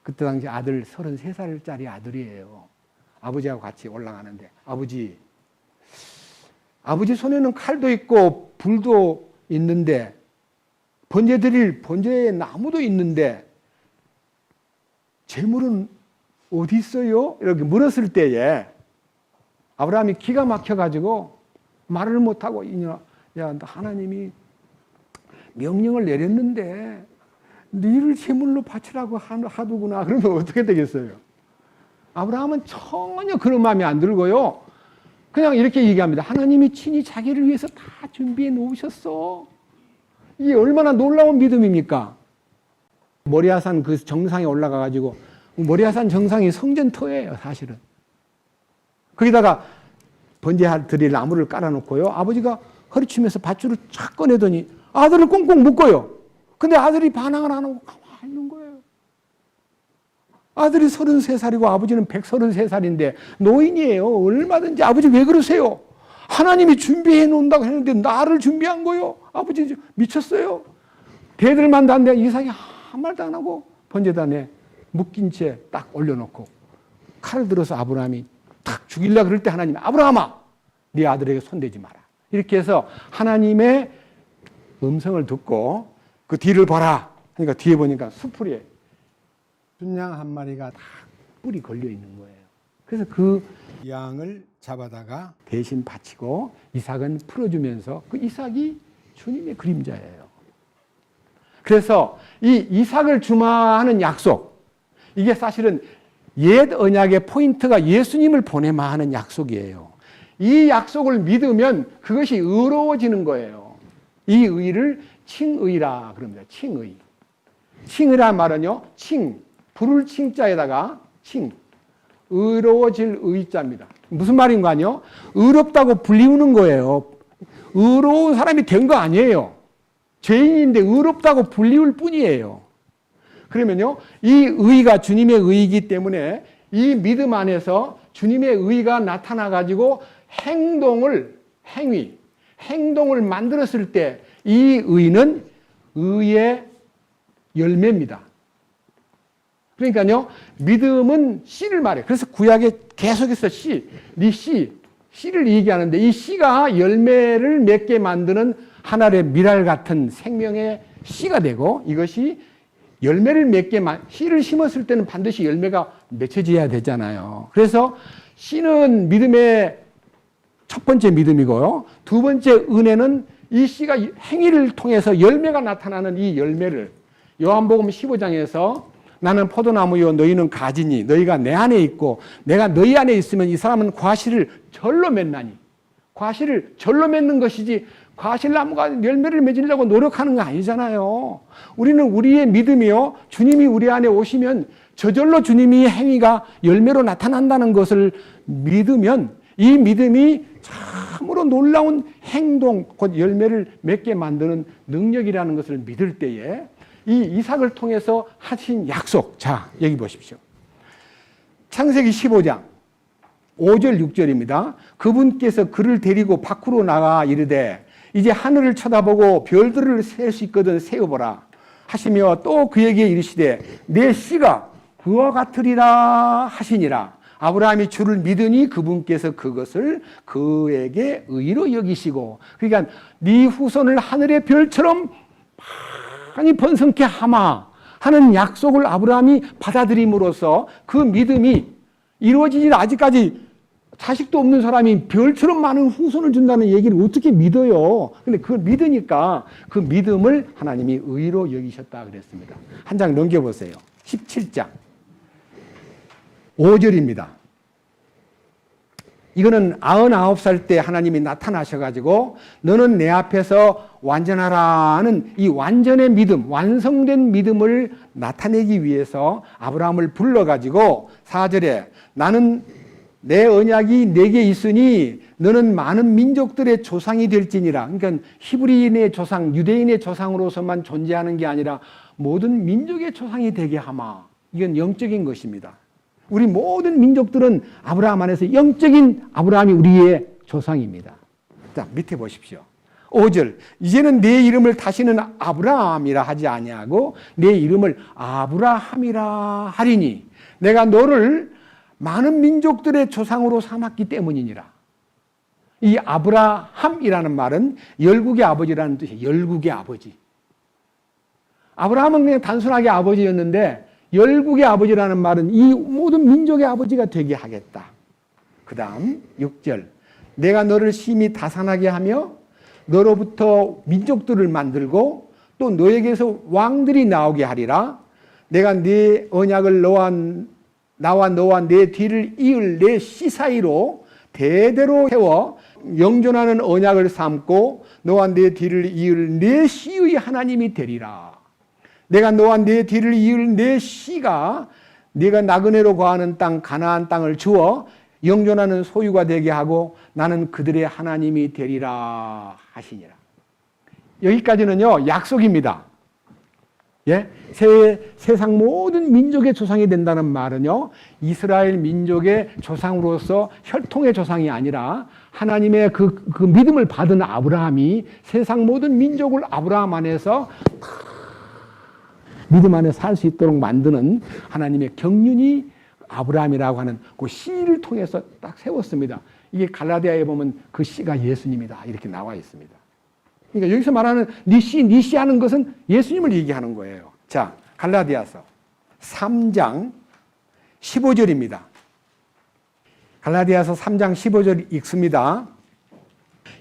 그때 당시 아들 33살짜리 아들이에요. 아버지하고 같이 올라가는데 아버지 손에는 칼도 있고 불도 있는데 번제의 나무도 있는데 재물은 어디 있어요? 이렇게 물었을 때에 아브라함이 기가 막혀가지고 말을 못하고 야 하나님이 명령을 내렸는데 너를 제물로 바치라고 하더구나. 그러면 어떻게 되겠어요? 아브라함은 전혀 그런 마음이 안 들고요. 그냥 이렇게 얘기합니다. 하나님이 친히 자기를 위해서 다 준비해 놓으셨어. 이게 얼마나 놀라운 믿음입니까? 모리아산 그 정상에 올라가가지고 모리아산 정상이 성전터예요, 사실은. 거기다가 번제할 드릴 나무를 깔아놓고요. 아버지가 허리치면서 밧줄을 쫙 꺼내더니 아들을 꽁꽁 묶어요. 근데 아들이 반항을 안 하고 가만히 있는 거예요. 아들이 33살이고 아버지는 133살인데 노인이에요. 얼마든지 아버지 왜 그러세요? 하나님이 준비해 놓는다고 했는데 나를 준비한 거요. 아버지 미쳤어요. 대들만 다는데 이삭이 아무 말도 안 하고 번제단에 묶인 채 딱 올려놓고 칼을 들어서 아브라함이 탁 죽이려고 그럴 때 하나님이 아브라함아 네 아들에게 손대지 마라. 이렇게 해서 하나님의 음성을 듣고 그 뒤를 봐라. 그러니까 뒤에 보니까 수풀에 순양 한 마리가 다 뿔이 걸려 있는 거예요. 그래서 그 양을 잡아다가 대신 바치고 이삭은 풀어주면서 그 이삭이 주님의 그림자예요. 그래서 이 이삭을 주마하는 약속, 이게 사실은 옛 언약의 포인트가 예수님을 보내마 하는 약속이에요. 이 약속을 믿으면 그것이 의로워지는 거예요. 이 의를 칭의라 그럽니다. 칭의. 칭의란 말은요, 불을 칭자에다가 의로워질 의자입니다. 무슨 말인가 하뇨? 의롭다고 불리우는 거예요. 의로운 사람이 된 거 아니에요. 죄인인데 의롭다고 불리울 뿐이에요. 그러면요, 이 의가 주님의 의이기 때문에 이 믿음 안에서 주님의 의가 나타나가지고 행동을 만들었을 때 이 의는 의의 열매입니다. 그러니까요, 믿음은 씨를 말해요. 그래서 구약에 계속해서 씨를 얘기하는데 이 씨가 열매를 맺게 만드는 하늘의 미랄 같은 생명의 씨가 되고 이것이 열매를 맺게 씨를 심었을 때는 반드시 열매가 맺혀져야 되잖아요. 그래서 씨는 믿음의 첫 번째 믿음이고요. 두 번째 은혜는 이 씨가 행위를 통해서 열매가 나타나는 이 열매를 요한복음 15장에서 나는 포도나무요 너희는 가지니 너희가 내 안에 있고 내가 너희 안에 있으면 이 사람은 과실을 절로 맺나니 과실을 절로 맺는 것이지 과실나무가 열매를 맺으려고 노력하는 거 아니잖아요. 우리는 우리의 믿음이요 주님이 우리 안에 오시면 저절로 주님이 행위가 열매로 나타난다는 것을 믿으면 이 믿음이 참으로 놀라운 행동 곧 열매를 맺게 만드는 능력이라는 것을 믿을 때에 이 이삭을 통해서 하신 약속. 자, 여기 보십시오. 창세기 15장 5절 6절입니다. 그분께서 그를 데리고 밖으로 나가 이르되 이제 하늘을 쳐다보고 별들을 셀 수 있거든 세어보라 하시며 또 그에게 이르시되 내 씨가 그와 같으리라 하시니라. 아브라함이 주를 믿으니 그분께서 그것을 그에게 의로 여기시고 그러니까 네 후손을 하늘의 별처럼 많이 번성케 하마 하는 약속을 아브라함이 받아들임으로써 그 믿음이 이루어지지 아직까지 자식도 없는 사람이 별처럼 많은 후손을 준다는 얘기를 어떻게 믿어요? 근데 그걸 믿으니까 그 믿음을 하나님이 의로 여기셨다 그랬습니다. 한 장 넘겨보세요. 17장 5절입니다. 이거는 99살 때 하나님이 나타나셔가지고 너는 내 앞에서 완전하라는 이 완전의 믿음, 완성된 믿음을 나타내기 위해서 아브라함을 불러가지고 4절에 나는 내 언약이 내게 있으니 너는 많은 민족들의 조상이 될지니라. 그러니까 히브리인의 조상, 유대인의 조상으로서만 존재하는 게 아니라 모든 민족의 조상이 되게 하마. 이건 영적인 것입니다. 우리 모든 민족들은 아브라함 안에서 영적인 아브라함이 우리의 조상입니다. 자, 밑에 보십시오. 5절. 이제는 내 이름을 다시는 아브라함이라 하지 아니하고 내 이름을 아브라함이라 하리니 내가 너를 많은 민족들의 조상으로 삼았기 때문이니라. 이 아브라함이라는 말은 열국의 아버지라는 뜻이에요. 열국의 아버지. 아브라함은 그냥 단순하게 아버지였는데 열국의 아버지라는 말은 이 모든 민족의 아버지가 되게 하겠다. 그 다음 6절. 내가 너를 심히 다산하게 하며 너로부터 민족들을 만들고 또 너에게서 왕들이 나오게 하리라. 내가 네 언약을 나와 너와 내 뒤를 이을 내 씨 사이로 대대로 세워 영존하는 언약을 삼고 너와 내 뒤를 이을 내 씨의 하나님이 되리라. 내가 너와 내 뒤를 이을 내 씨가 네가 나그네로 거하는 땅 가나안 땅을 주어 영존하는 소유가 되게 하고 나는 그들의 하나님이 되리라 하시니라. 여기까지는요 약속입니다. 예? 세상 모든 민족의 조상이 된다는 말은요 이스라엘 민족의 조상으로서 혈통의 조상이 아니라 하나님의 그 믿음을 받은 아브라함이 세상 모든 민족을 아브라함 안에서 믿음 안에 살 수 있도록 만드는 하나님의 경륜이 아브라함이라고 하는 그 씨를 통해서 딱 세웠습니다. 이게 갈라디아에 보면 그 씨가 예수님이다 이렇게 나와 있습니다. 그러니까 여기서 말하는 네 씨 하는 것은 예수님을 얘기하는 거예요. 자, 갈라디아서 3장 15절입니다. 갈라디아서 3장 15절 읽습니다.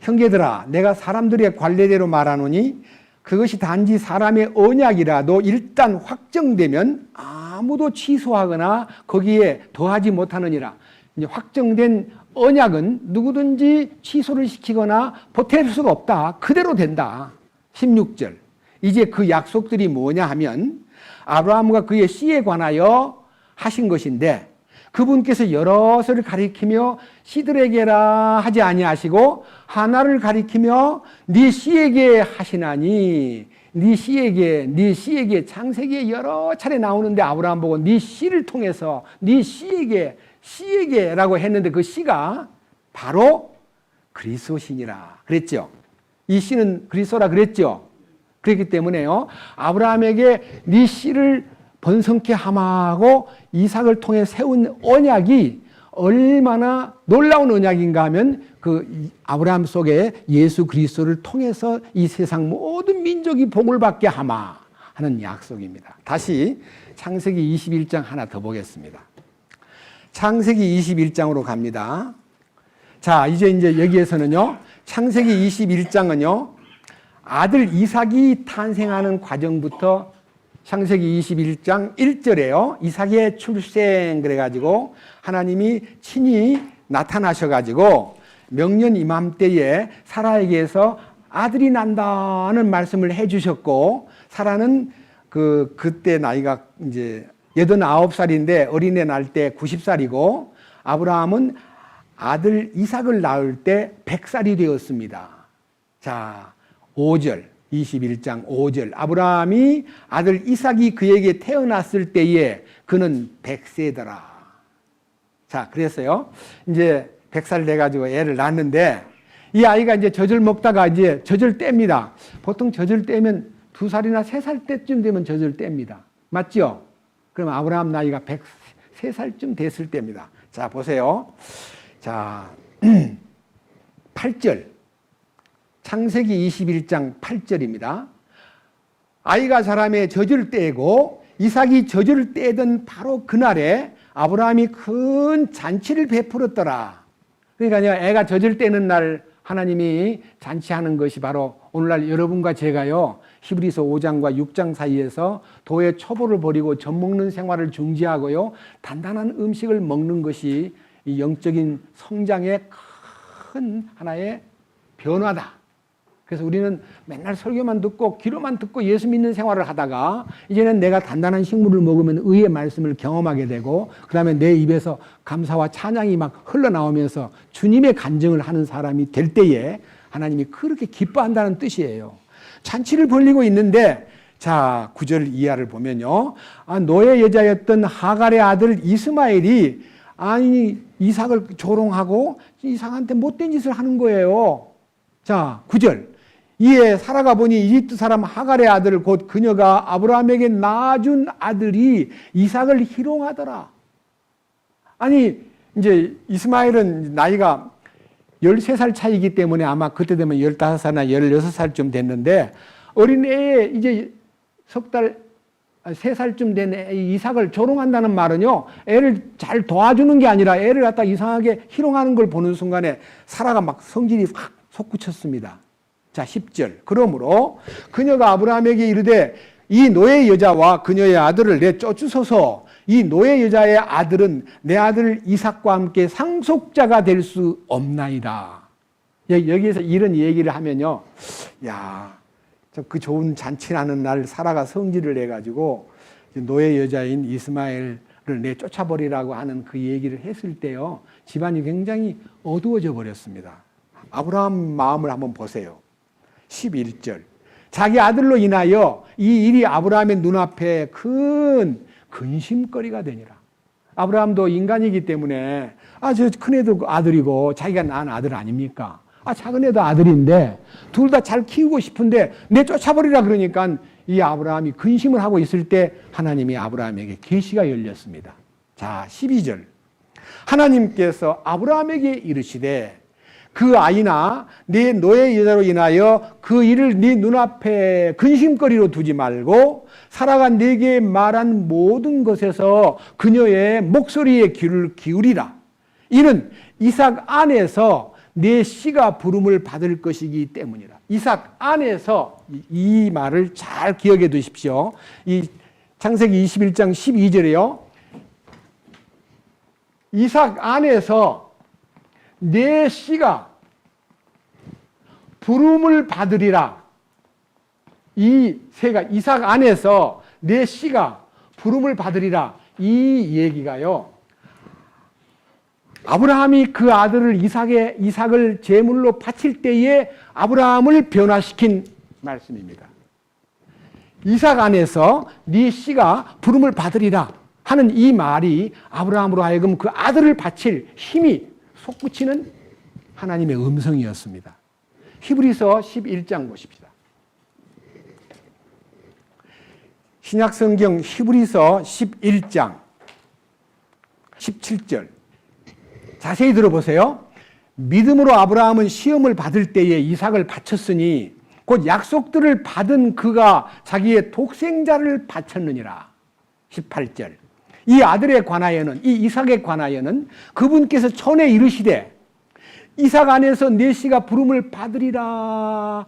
형제들아, 내가 사람들의 관례대로 말하노니 그것이 단지 사람의 언약이라도 일단 확정되면 아무도 취소하거나 거기에 더하지 못하느니라. 이제 확정된 언약은 누구든지 취소를 시키거나 보탤 수가 없다. 그대로 된다. 16절. 이제 그 약속들이 뭐냐 하면 아브라함과 그의 씨에 관하여 하신 것인데 그분께서 여럿을 가리키며 씨들에게라 하지 아니하시고 하나를 가리키며 네 씨에게 하시나니 네 씨에게 창세기에 여러 차례 나오는데 아브라함 보고 네 씨를 통해서 네 씨에게라고 했는데 그 씨가 바로 그리스도시니라 그랬죠. 이 씨는 그리스도라 그랬죠. 그렇기 때문에요 아브라함에게 네 씨를 번성케 함하고 이삭을 통해 세운 언약이 얼마나 놀라운 언약인가 하면 그 아브라함 속에 예수 그리스도를 통해서 이 세상 모든 민족이 복을 받게 하마 하는 약속입니다. 다시 창세기 21장 하나 더 보겠습니다. 창세기 21장으로 갑니다. 자, 이제 여기에서는요, 창세기 21장은요, 아들 이삭이 탄생하는 과정부터 창세기 21장 1절에요. 이삭의 출생 그래가지고 하나님이 친히 나타나셔가지고 명년 이맘때에 사라에게서 아들이 난다는 말씀을 해주셨고 사라는 그때 나이가 이제 89살인데 어린애 낳을 때 90살이고 아브라함은 아들 이삭을 낳을 때 100살이 되었습니다. 자, 5절. 21장 5절 아브라함이 아들 이삭이 그에게 태어났을 때에 그는 100세더라. 자, 그래서요 이제 100살 돼가지고 애를 낳았는데 이 아이가 이제 젖을 먹다가 이제 젖을 뗍니다. 보통 젖을 떼면 2살이나 3살 때쯤 되면 젖을 뗍니다. 맞죠? 그럼 아브라함 나이가 103살쯤 됐을 때입니다. 자, 보세요. 자, 8절 창세기 21장 8절입니다. 아이가 자라매 젖을 떼고 이삭이 젖을 떼던 바로 그날에 아브라함이 큰 잔치를 베풀었더라. 그러니까 애가 젖을 떼는 날 하나님이 잔치하는 것이 바로 오늘날 여러분과 제가요, 히브리서 5장과 6장 사이에서 도의 초보를 버리고 젖 먹는 생활을 중지하고요, 단단한 음식을 먹는 것이 이 영적인 성장의 큰 하나의 변화다. 그래서 우리는 맨날 설교만 듣고 기도만 듣고 예수 믿는 생활을 하다가 이제는 내가 단단한 식물을 먹으면 의의 말씀을 경험하게 되고 그 다음에 내 입에서 감사와 찬양이 막 흘러나오면서 주님의 간증을 하는 사람이 될 때에 하나님이 그렇게 기뻐한다는 뜻이에요. 잔치를 벌리고 있는데 자 9절 이하를 보면요, 노예 여자였던 하갈의 아들 이스마엘이 이삭을 조롱하고 이삭한테 못된 짓을 하는 거예요. 자 9절, 이에 사라가 보니 이집트 사람 하갈의 아들 곧 그녀가 아브라함에게 낳아준 아들이 이삭을 희롱하더라. 아니 이제 이스마엘은 나이가 13살 차이기 때문에 아마 그때 되면 15살이나 16살쯤 됐는데 어린애에 이제 석 달, 3살쯤 된 이삭을 조롱한다는 말은요, 애를 잘 도와주는 게 아니라 애를 갖다 이상하게 희롱하는 걸 보는 순간에 사라가 막 성질이 확 솟구쳤습니다. 자 10절, 그러므로 그녀가 아브라함에게 이르되 이 노예 여자와 그녀의 아들을 내 쫓으소서. 이 노예 여자의 아들은 내 아들 이삭과 함께 상속자가 될 수 없나이다. 여기에서 이런 얘기를 하면요, 야, 그 좋은 잔치라는 날 사라가 성질을 내가지고 노예 여자인 이스마엘을 내 쫓아버리라고 하는 그 얘기를 했을 때요, 집안이 굉장히 어두워져 버렸습니다. 아브라함 마음을 한번 보세요. 11절, 자기 아들로 인하여 이 일이 아브라함의 눈앞에 큰 근심거리가 되니라. 아브라함도 인간이기 때문에 저 큰애도 아들이고 자기가 낳은 아들 아닙니까? 작은애도 아들인데 둘 다 잘 키우고 싶은데 내 쫓아버리라 그러니까 이 아브라함이 근심을 하고 있을 때 하나님이 아브라함에게 계시가 열렸습니다. 자 12절, 하나님께서 아브라함에게 이르시되 그 아이나 네 노예 여자로 인하여 그 일을 네 눈앞에 근심거리로 두지 말고 사라가 네게 말한 모든 것에서 그녀의 목소리에 귀를 기울이라. 이는 이삭 안에서 내 씨가 부름을 받을 것이기 때문이라. 이삭 안에서, 이 말을 잘 기억해 두십시오. 이 창세기 21장 12절에요. 이삭 안에서 내 씨가 부름을 받으리라. 이 새가 이삭 안에서 내 씨가 부름을 받으리라. 이 얘기가요, 아브라함이 그 아들을 이삭을 제물로 바칠 때에 아브라함을 변화시킨 말씀입니다. 이삭 안에서 네 씨가 부름을 받으리라 하는 이 말이 아브라함으로 하여금 그 아들을 바칠 힘이 솟구치는 하나님의 음성이었습니다. 히브리서 11장 보십시다. 신약성경 히브리서 11장 17절 자세히 들어보세요. 믿음으로 아브라함은 시험을 받을 때에 이삭을 바쳤으니 곧 약속들을 받은 그가 자기의 독생자를 바쳤느니라. 18절, 이 아들에 관하여는, 이 이삭에 관하여는 그분께서 전에 이르시되 이삭 안에서 내 씨가 부름을 받으리라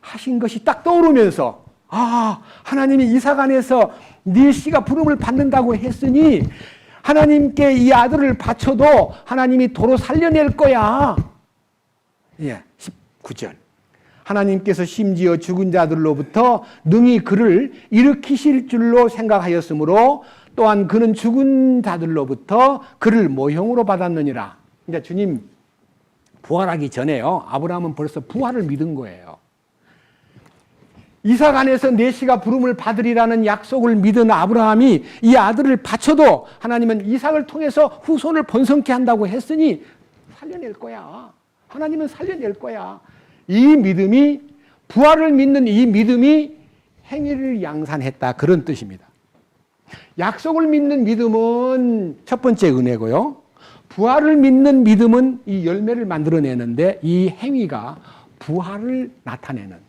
하신 것이 딱 떠오르면서 하나님이 이삭 안에서 네 씨가 부름을 받는다고 했으니 하나님께 이 아들을 바쳐도 하나님이 도로 살려낼 거야. 19절, 하나님께서 심지어 죽은 자들로부터 능히 그를 일으키실 줄로 생각하였으므로 또한 그는 죽은 자들로부터 그를 모형으로 받았느니라. 이제 주님 부활하기 전에요, 아브라함은 벌써 부활을 믿은 거예요. 이삭 안에서 내 씨가 부름을 받으리라는 약속을 믿은 아브라함이 이 아들을 바쳐도 하나님은 이삭을 통해서 후손을 번성케 한다고 했으니 살려낼 거야. 하나님은 살려낼 거야. 이 믿음이, 부활을 믿는 이 믿음이 행위를 양산했다, 그런 뜻입니다. 약속을 믿는 믿음은 첫 번째 은혜고요, 부활을 믿는 믿음은 이 열매를 만들어내는데 이 행위가 부활을 나타내는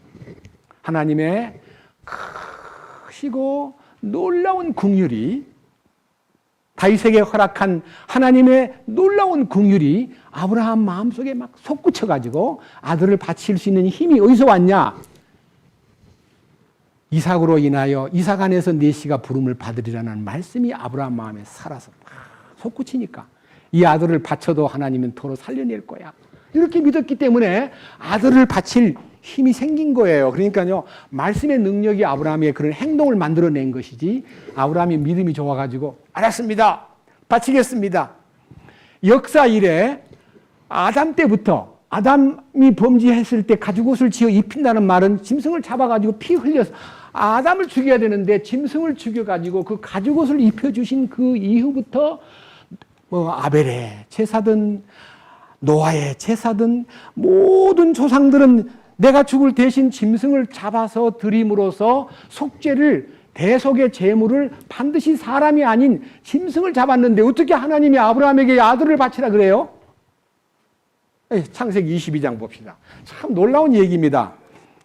하나님의 크시고 놀라운 긍휼이 다윗에게 허락한 하나님의 놀라운 긍휼이 아브라함 마음속에 막 솟구쳐가지고 아들을 바칠 수 있는 힘이 어디서 왔냐? 이삭으로 인하여 이삭 안에서 네 씨가 부름을 받으리라는 말씀이 아브라함 마음에 살아서 막 솟구치니까 이 아들을 바쳐도 하나님은 도로 살려낼 거야. 이렇게 믿었기 때문에 아들을 바칠 힘이 생긴 거예요. 그러니까요, 말씀의 능력이 아브라함의 그런 행동을 만들어낸 것이지, 아브라함이 믿음이 좋아가지고 알았습니다, 바치겠습니다. 역사 이래 아담 때부터, 아담이 범죄했을 때 가죽옷을 지어 입힌다는 말은 짐승을 잡아가지고 피 흘려서 아담을 죽여야 되는데 짐승을 죽여가지고 그 가죽옷을 입혀주신 그 이후부터 아벨의 제사든 노아의 제사든 모든 조상들은 내가 죽을 대신 짐승을 잡아서 드림으로써 속죄를, 대속의 제물을 반드시 사람이 아닌 짐승을 잡았는데 어떻게 하나님이 아브라함에게 아들을 바치라 그래요? 창세기 22장 봅시다. 참 놀라운 얘기입니다.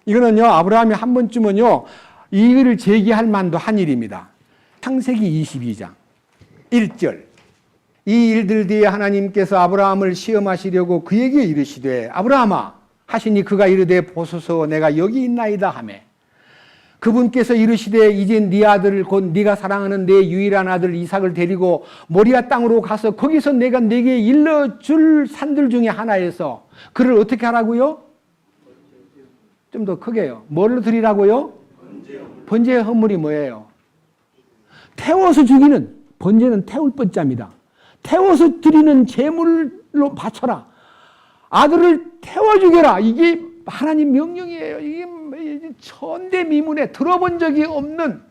이거는요, 아브라함이 한 번쯤은요, 이 일을 제기할 만도 한 일입니다. 창세기 22장 1절. 이 일들 뒤에 하나님께서 아브라함을 시험하시려고 그에게 이르시되 아브라함아 하시니 그가 이르되 보소서 내가 여기 있나이다 하매 그분께서 이르시되 이제 네 아들을 곧 네가 사랑하는 내 유일한 아들 이삭을 데리고 모리아 땅으로 가서 거기서 내가 네게 일러줄 산들 중에 하나에서 그를 어떻게 하라고요? 좀 더 크게요. 뭘로 드리라고요? 번제의 헌물이 뭐예요? 태워서 죽이는, 번제는 태울 번자입니다. 태워서 드리는 제물로 바쳐라. 아들을 태워 죽여라. 이게 하나님 명령이에요. 이게 천대미문에 들어본 적이 없는,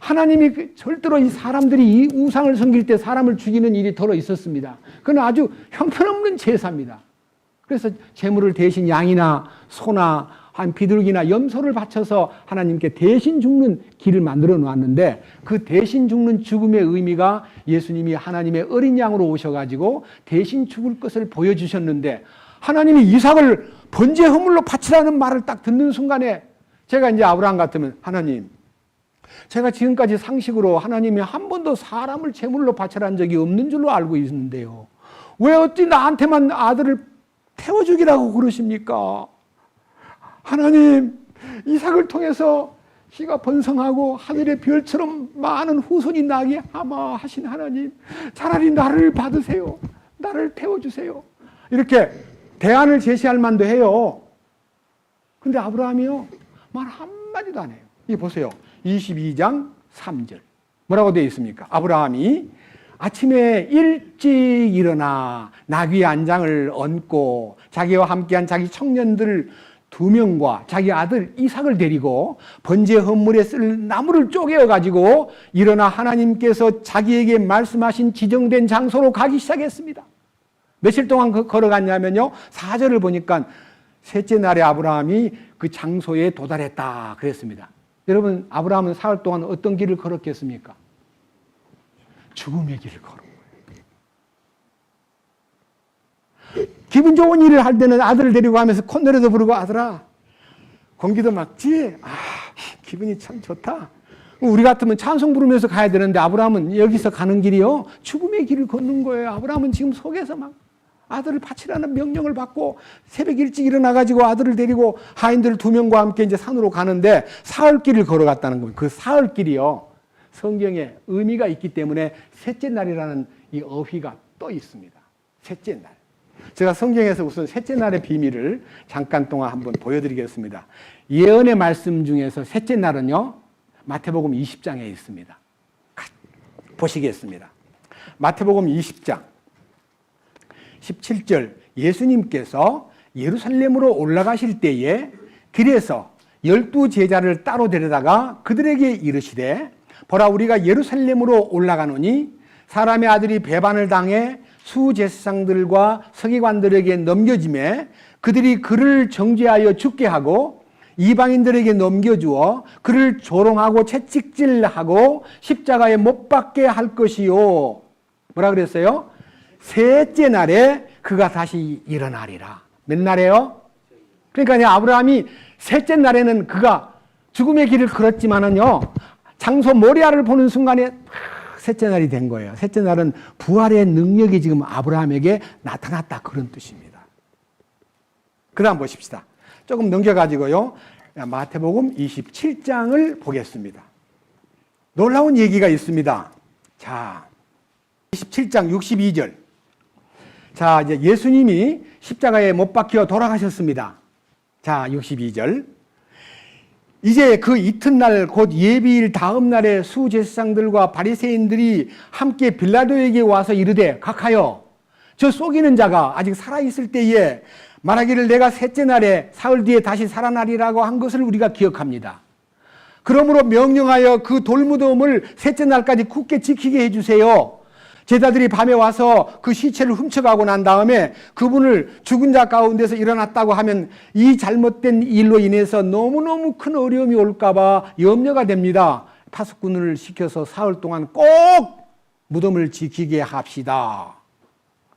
하나님이 절대로 이 사람들이 이 우상을 섬길 때 사람을 죽이는 일이 덜어 있었습니다. 그건 아주 형편없는 제사입니다. 그래서 제물을 대신 양이나 소나 한 비둘기나 염소를 바쳐서 하나님께 대신 죽는 길을 만들어 놓았는데, 그 대신 죽는 죽음의 의미가 예수님이 하나님의 어린 양으로 오셔가지고 대신 죽을 것을 보여주셨는데, 하나님이 이삭을 번제 허물로 바치라는 말을 딱 듣는 순간에 제가 이제 아브라함 같으면, 하나님, 제가 지금까지 상식으로 하나님이 한 번도 사람을 제물로 바치라는 적이 없는 줄로 알고 있는데요, 왜 어찌 나한테만 아들을 태워 죽이라고 그러십니까? 하나님, 이삭을 통해서 씨가 번성하고 하늘의 별처럼 많은 후손이 나게 아마 하신 하나님, 차라리 나를 받으세요. 나를 태워주세요. 이렇게 대안을 제시할 만도 해요. 근데 아브라함이요, 말 한마디도 안 해요. 이 보세요. 22장 3절. 뭐라고 되어 있습니까? 아브라함이 아침에 일찍 일어나 나귀 안장을 얹고 자기와 함께한 자기 청년들 2명과 자기 아들 이삭을 데리고 번제 헌물에 쓸 나무를 쪼개어 가지고 일어나 하나님께서 자기에게 말씀하신 지정된 장소로 가기 시작했습니다. 며칠 동안 걸어갔냐면요, 4절을 보니까 셋째 날에 아브라함이 그 장소에 도달했다 그랬습니다. 여러분, 아브라함은 사흘 동안 어떤 길을 걸었겠습니까? 죽음의 길을 걸은 거예요. 기분 좋은 일을 할 때는 아들을 데리고 가면서 콧노래도 부르고, 아들아 공기도 막지? 기분이 참 좋다. 우리 같으면 찬송 부르면서 가야 되는데 아브라함은 여기서 가는 길이요, 죽음의 길을 걷는 거예요. 아브라함은 지금 속에서 막 아들을 바치라는 명령을 받고 새벽 일찍 일어나가지고 아들을 데리고 하인들 2명과 함께 이제 산으로 가는데 사흘길을 걸어갔다는 겁니다. 그 사흘길이요, 성경에 의미가 있기 때문에 셋째 날이라는 이 어휘가 또 있습니다. 셋째 날. 제가 성경에서 우선 셋째 날의 비밀을 잠깐 동안 한번 보여드리겠습니다. 예언의 말씀 중에서 셋째 날은요, 마태복음 20장에 있습니다. 보시겠습니다. 마태복음 20장 17절, 예수님께서 예루살렘으로 올라가실 때에 길에서 12 제자를 따로 데려다가 그들에게 이르시되 보라, 우리가 예루살렘으로 올라가노니 사람의 아들이 배반을 당해 수제사장들과 서기관들에게 넘겨지매 그들이 그를 정죄하여 죽게 하고 이방인들에게 넘겨주어 그를 조롱하고 채찍질하고 십자가에 못 박게 할 것이요. 뭐라 그랬어요? 셋째 날에 그가 다시 일어나리라. 몇 날에요? 그러니까 아브라함이 셋째 날에는 그가 죽음의 길을 걸었지만은요, 장소 모리아를 보는 순간에 셋째 날이 된 거예요. 셋째 날은 부활의 능력이 지금 아브라함에게 나타났다, 그런 뜻입니다. 그 다음 보십시다. 조금 넘겨가지고요, 마태복음 27장을 보겠습니다. 놀라운 얘기가 있습니다. 자, 27장 62절. 자, 이제 예수님이 십자가에 못 박혀 돌아가셨습니다. 자, 62절. 이제 그 이튿날 곧 예비일 다음 날에 수제사장들과 바리새인들이 함께 빌라도에게 와서 이르되 각하여 저 속이는 자가 아직 살아있을 때에 말하기를 내가 셋째 날에 사흘 뒤에 다시 살아나리라고 한 것을 우리가 기억합니다. 그러므로 명령하여 그 돌무덤을 셋째 날까지 굳게 지키게 해주세요. 제자들이 밤에 와서 그 시체를 훔쳐가고 난 다음에 그분을 죽은 자 가운데서 일어났다고 하면 이 잘못된 일로 인해서 너무너무 큰 어려움이 올까봐 염려가 됩니다. 파수꾼을 시켜서 사흘 동안 꼭 무덤을 지키게 합시다.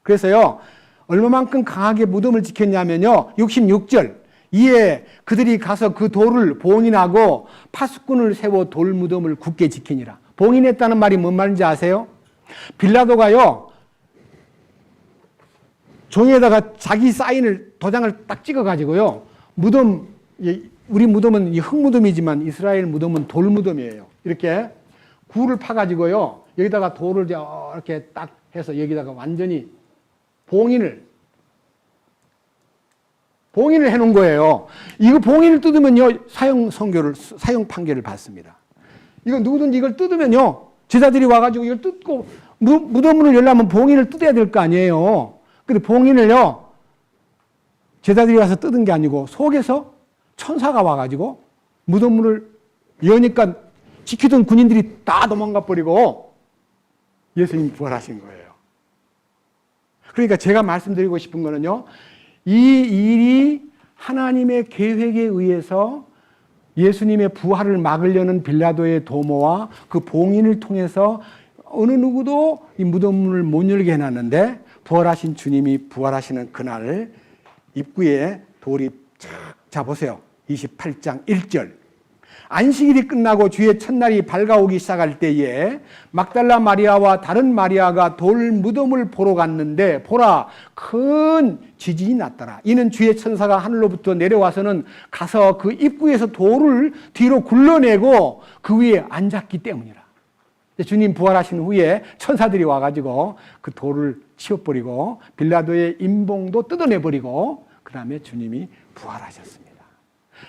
그래서요, 얼마만큼 강하게 무덤을 지켰냐면요, 66절. 이에 그들이 가서 그 돌을 봉인하고 파수꾼을 세워 돌무덤을 굳게 지키니라. 봉인했다는 말이 뭔 말인지 아세요? 빌라도가요, 종이에다가 자기 사인을, 도장을 딱 찍어가지고요, 무덤, 우리 무덤은 흙무덤이지만 이스라엘 무덤은 돌무덤이에요. 이렇게 굴을 파가지고요, 여기다가 돌을 이렇게 딱 해서 여기다가 완전히 봉인을 해놓은 거예요. 이거 봉인을 뜯으면요, 사형 판결을 받습니다. 이거 누구든지 이걸 뜯으면요, 제자들이 와가지고 이걸 뜯고 무덤문을 열려면 봉인을 뜯어야 될 거 아니에요. 근데 봉인을요, 제자들이 와서 뜯은 게 아니고 속에서 천사가 와가지고 무덤문을 여니까 지키던 군인들이 다 도망가 버리고 예수님 부활하신 거예요. 그러니까 제가 말씀드리고 싶은 거는요, 이 일이 하나님의 계획에 의해서 예수님의 부활을 막으려는 빌라도의 도모와 그 봉인을 통해서 어느 누구도 이 무덤문을 못 열게 해놨는데, 부활하신 주님이 부활하시는 그날 입구에 돌이 자 보세요. 28장 1절. 안식일이 끝나고 주의 첫날이 밝아오기 시작할 때에 막달라 마리아와 다른 마리아가 돌 무덤을 보러 갔는데 보라, 큰 지진이 났더라. 이는 주의 천사가 하늘로부터 내려와서는 가서 그 입구에서 돌을 뒤로 굴러내고 그 위에 앉았기 때문이라. 주님 부활하신 후에 천사들이 와가지고 그 돌을 치워버리고 빌라도의 임봉도 뜯어내버리고 그 다음에 주님이 부활하셨습니다.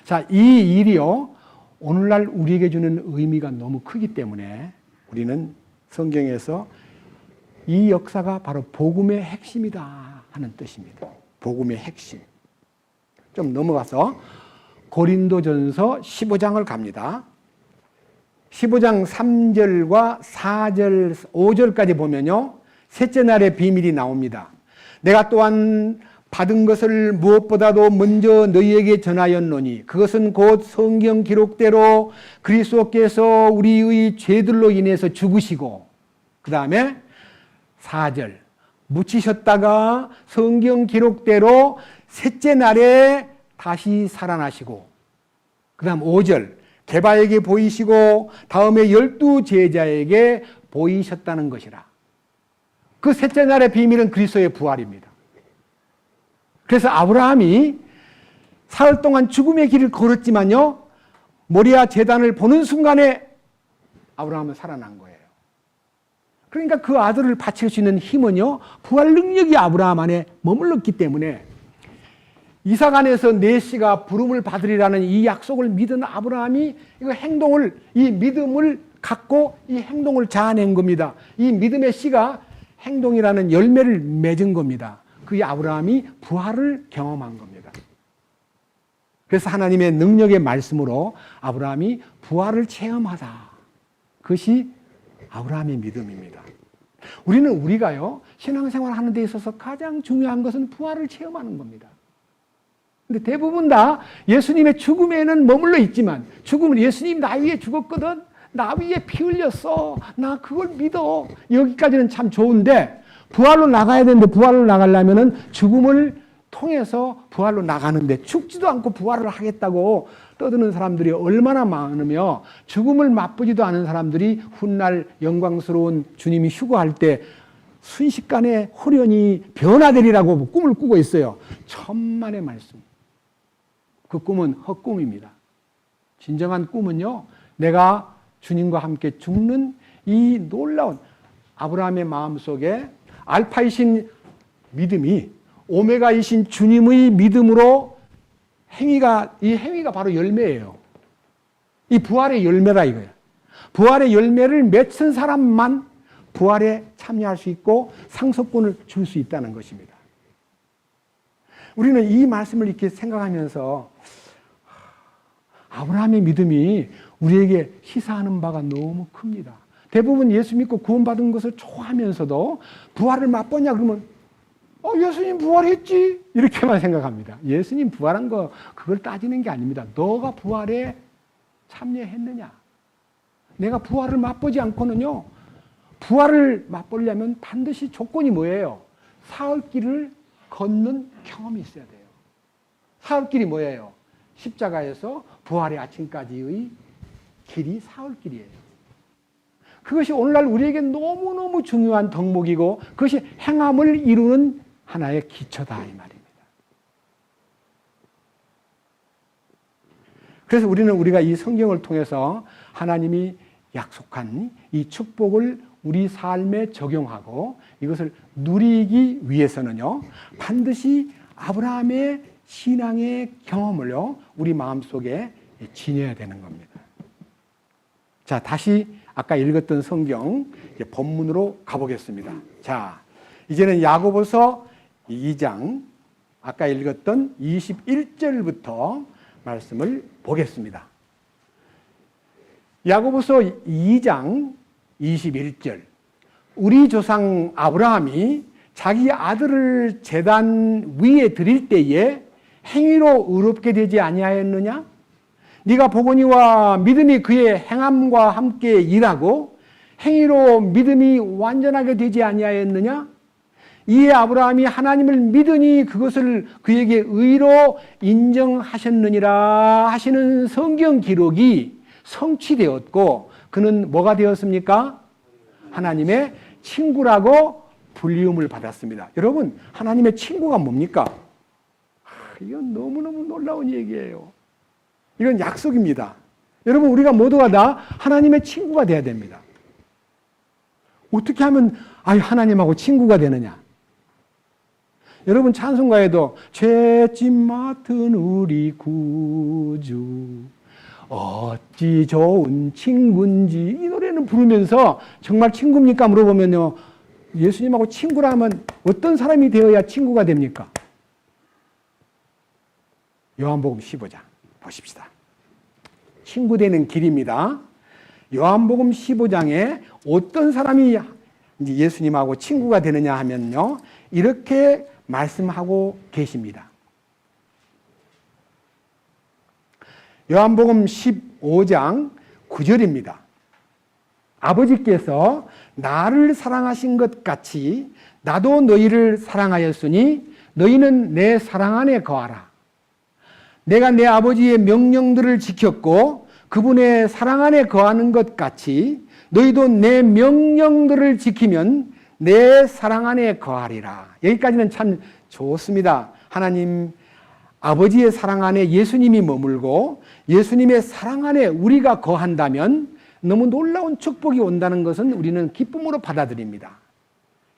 자, 이 일이요, 오늘날 우리에게 주는 의미가 너무 크기 때문에 우리는 성경에서 이 역사가 바로 복음의 핵심이다 하는 뜻입니다. 복음의 핵심. 좀 넘어가서 고린도전서 15장을 갑니다. 15장 3절과 4절, 5절까지 보면요, 셋째 날의 비밀이 나옵니다. 내가 또한 받은 것을 무엇보다도 먼저 너희에게 전하였노니 그것은 곧 성경 기록대로 그리스도께서 우리의 죄들로 인해서 죽으시고, 그 다음에 4절, 묻히셨다가 성경 기록대로 셋째 날에 다시 살아나시고, 그 다음 5절, 게바에게 보이시고 다음에 12 제자에게 보이셨다는 것이라. 그 셋째 날의 비밀은 그리스도의 부활입니다. 그래서 아브라함이 사흘 동안 죽음의 길을 걸었지만요, 모리아 제단을 보는 순간에 아브라함은 살아난 거예요. 그러니까 그 아들을 바칠 수 있는 힘은요, 부활 능력이 아브라함 안에 머물렀기 때문에 이삭안에서 내 씨가 부름을 받으리라는 이 약속을 믿은 아브라함이 이거 행동을, 이 믿음을 갖고 이 행동을 자아낸 겁니다. 이 믿음의 씨가 행동이라는 열매를 맺은 겁니다. 그 아브라함이 부활을 경험한 겁니다. 그래서 하나님의 능력의 말씀으로 아브라함이 부활을 체험하다. 그것이 아브라함의 믿음입니다. 우리가요, 신앙생활 하는 데 있어서 가장 중요한 것은 부활을 체험하는 겁니다. 근데 대부분 다 예수님의 죽음에는 머물러 있지만, 죽음은 예수님 나 위에 죽었거든, 나 위에 피 흘렸어, 나 그걸 믿어, 여기까지는 참 좋은데 부활로 나가야 되는데 부활로 나가려면은 죽음을 통해서 부활로 나가는데 죽지도 않고 부활을 하겠다고 떠드는 사람들이 얼마나 많으며 죽음을 맛보지도 않은 사람들이 훗날 영광스러운 주님이 휴거할 때 순식간에 호련히 변화되리라고 꿈을 꾸고 있어요. 천만의 말씀. 그 꿈은 헛꿈입니다. 진정한 꿈은요, 내가 주님과 함께 죽는 이 놀라운 아브라함의 마음속에 알파이신 믿음이 오메가이신 주님의 믿음으로 이 행위가 바로 열매예요. 이 부활의 열매라 이거예요. 부활의 열매를 맺은 사람만 부활에 참여할 수 있고 상속권을 줄 수 있다는 것입니다. 우리는 이 말씀을 이렇게 생각하면서 아브라함의 믿음이 우리에게 시사하는 바가 너무 큽니다. 대부분 예수 믿고 구원받은 것을 좋아하면서도 부활을 맛보냐 그러면 예수님 부활했지 이렇게만 생각합니다. 예수님 부활한 거 그걸 따지는 게 아닙니다. 너가 부활에 참여했느냐. 내가 부활을 맛보지 않고는요, 부활을 맛보려면 반드시 조건이 뭐예요? 사흘길을 걷는 경험이 있어야 돼요. 사흘길이 뭐예요? 십자가에서 부활의 아침까지의 길이 사흘길이에요. 그것이 오늘날 우리에게 너무너무 중요한 덕목이고 그것이 행함을 이루는 하나의 기초다 이 말입니다. 그래서 우리가 이 성경을 통해서 하나님이 약속한 이 축복을 우리 삶에 적용하고 이것을 누리기 위해서는요, 반드시 아브라함의 신앙의 경험을요, 우리 마음속에 지녀야 되는 겁니다. 자, 다시 아까 읽었던 성경 본문으로 가보겠습니다. 자, 이제는 야고보서 2장 아까 읽었던 21절부터 말씀을 보겠습니다. 야고보서 2장 21절. 우리 조상 아브라함이 자기 아들을 제단 위에 드릴 때에 행위로 의롭게 되지 아니하였느냐? 네가 보거니와 믿음이 그의 행함과 함께 일하고 행위로 믿음이 완전하게 되지 아니하였느냐? 이에 아브라함이 하나님을 믿으니 그것을 그에게 의로 인정하셨느니라 하시는 성경 기록이 성취되었고 그는 뭐가 되었습니까? 하나님의 친구라고 불리움을 받았습니다. 여러분, 하나님의 친구가 뭡니까? 이건 너무너무 놀라운 얘기예요. 이건 약속입니다. 여러분, 우리가 모두가 다 하나님의 친구가 돼야 됩니다. 어떻게 하면 하나님하고 친구가 되느냐? 여러분, 찬송가에도 죄짐 맡은 우리 구주 어찌 좋은 친구인지 이 노래는 부르면서 정말 친구입니까? 물어보면요, 예수님하고 친구라면 어떤 사람이 되어야 친구가 됩니까? 요한복음 15장 보십시다. 친구 되는 길입니다. 요한복음 15장에 어떤 사람이 예수님하고 친구가 되느냐 하면요, 이렇게 말씀하고 계십니다. 요한복음 15장 9절입니다. 아버지께서 나를 사랑하신 것 같이 나도 너희를 사랑하였으니 너희는 내 사랑 안에 거하라. 내가 내 아버지의 명령들을 지켰고 그분의 사랑 안에 거하는 것 같이 너희도 내 명령들을 지키면 내 사랑 안에 거하리라. 여기까지는 참 좋습니다. 하나님 아버지의 사랑 안에 예수님이 머물고 예수님의 사랑 안에 우리가 거한다면 너무 놀라운 축복이 온다는 것은 우리는 기쁨으로 받아들입니다.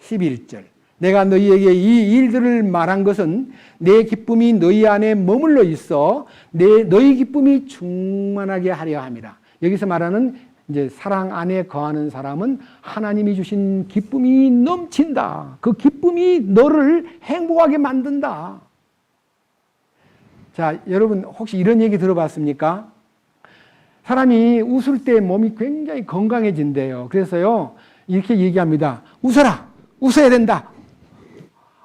11절. 내가 너희에게 이 일들을 말한 것은 내 기쁨이 너희 안에 머물러 있어 너희 기쁨이 충만하게 하려 함이라. 여기서 말하는 이제 사랑 안에 거하는 사람은 하나님이 주신 기쁨이 넘친다. 그 기쁨이 너를 행복하게 만든다. 자, 여러분 혹시 이런 얘기 들어봤습니까? 사람이 웃을 때 몸이 굉장히 건강해진대요. 그래서요, 이렇게 얘기합니다. 웃어라! 웃어야 된다!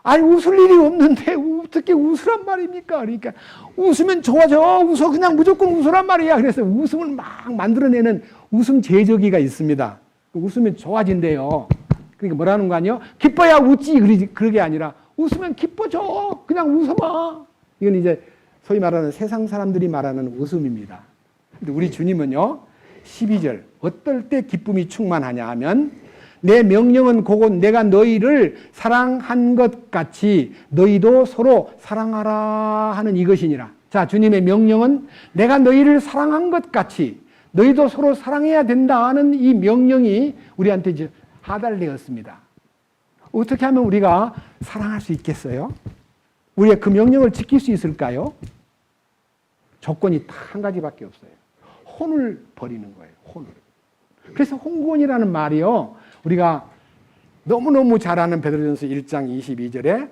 아니, 웃을 일이 없는데 어떻게 웃으란 말입니까? 그러니까 웃으면 좋아져. 웃어. 그냥 무조건 웃으란 말이야. 그래서 웃음을 막 만들어내는 웃음 제조기가 있습니다. 웃으면 좋아진대요. 그러니까 뭐라는 거 아니에요? 기뻐야 웃지. 그러게 아니라 웃으면 기뻐져. 그냥 웃어봐. 이건 이제 소위 말하는 세상 사람들이 말하는 웃음입니다. 근데 우리 주님은요, 12절, 어떨 때 기쁨이 충만하냐 하면, 내 명령은 그곳 내가 너희를 사랑한 것 같이 너희도 서로 사랑하라 하는 이것이니라. 자, 주님의 명령은 내가 너희를 사랑한 것 같이 너희도 서로 사랑해야 된다 하는 이 명령이 우리한테 이제 하달되었습니다. 어떻게 하면 우리가 사랑할 수 있겠어요? 우리가 그 명령을 지킬 수 있을까요? 조건이 딱 한 가지밖에 없어요. 혼을 버리는 거예요. 혼을. 그래서 혼곤이라는 말이요, 우리가 너무너무 잘 아는 베드로전서 1장 22절에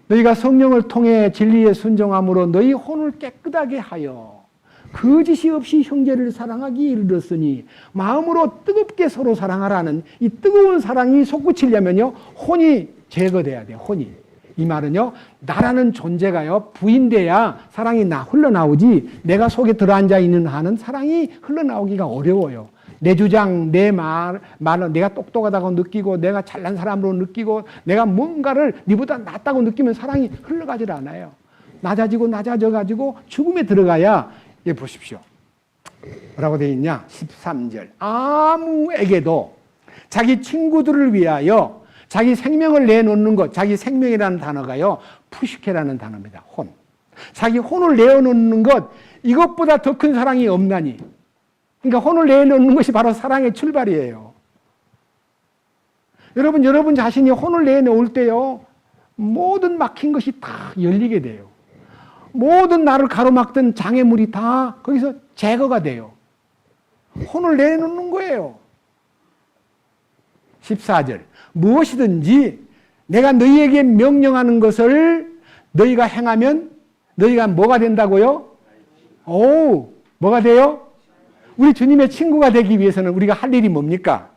너희가 성령을 통해 진리에 순종함으로 너희 혼을 깨끗하게 하여 거짓이 없이 형제를 사랑하기 이르렀으니 마음으로 뜨겁게 서로 사랑하라는 이 뜨거운 사랑이 솟구치려면요, 혼이 제거돼야 돼요. 혼이. 이 말은요, 나라는 존재가요, 부인돼야 사랑이 흘러나오지, 내가 속에 들어앉아 있는 한은 사랑이 흘러나오기가 어려워요. 내 주장, 내 말을 내가 똑똑하다고 느끼고, 내가 잘난 사람으로 느끼고, 내가 뭔가를 니보다 낫다고 느끼면 사랑이 흘러가질 않아요. 낮아져가지고 죽음에 들어가야, 예, 보십시오. 뭐라고 되어 있냐? 13절. 아무에게도 자기 친구들을 위하여 자기 생명을 내놓는 것, 자기 생명이라는 단어가요, 푸시케라는 단어입니다. 혼. 자기 혼을 내어놓는 것, 이것보다 더 큰 사랑이 없나니. 그러니까 혼을 내놓는 것이 바로 사랑의 출발이에요. 여러분 자신이 혼을 내놓을 때요, 모든 막힌 것이 다 열리게 돼요. 모든 나를 가로막던 장애물이 다 거기서 제거가 돼요. 혼을 내놓는 거예요. 14절. 무엇이든지 내가 너희에게 명령하는 것을 너희가 행하면 너희가 뭐가 된다고요? 뭐가 돼요? 우리 주님의 친구가 되기 위해서는 우리가 할 일이 뭡니까?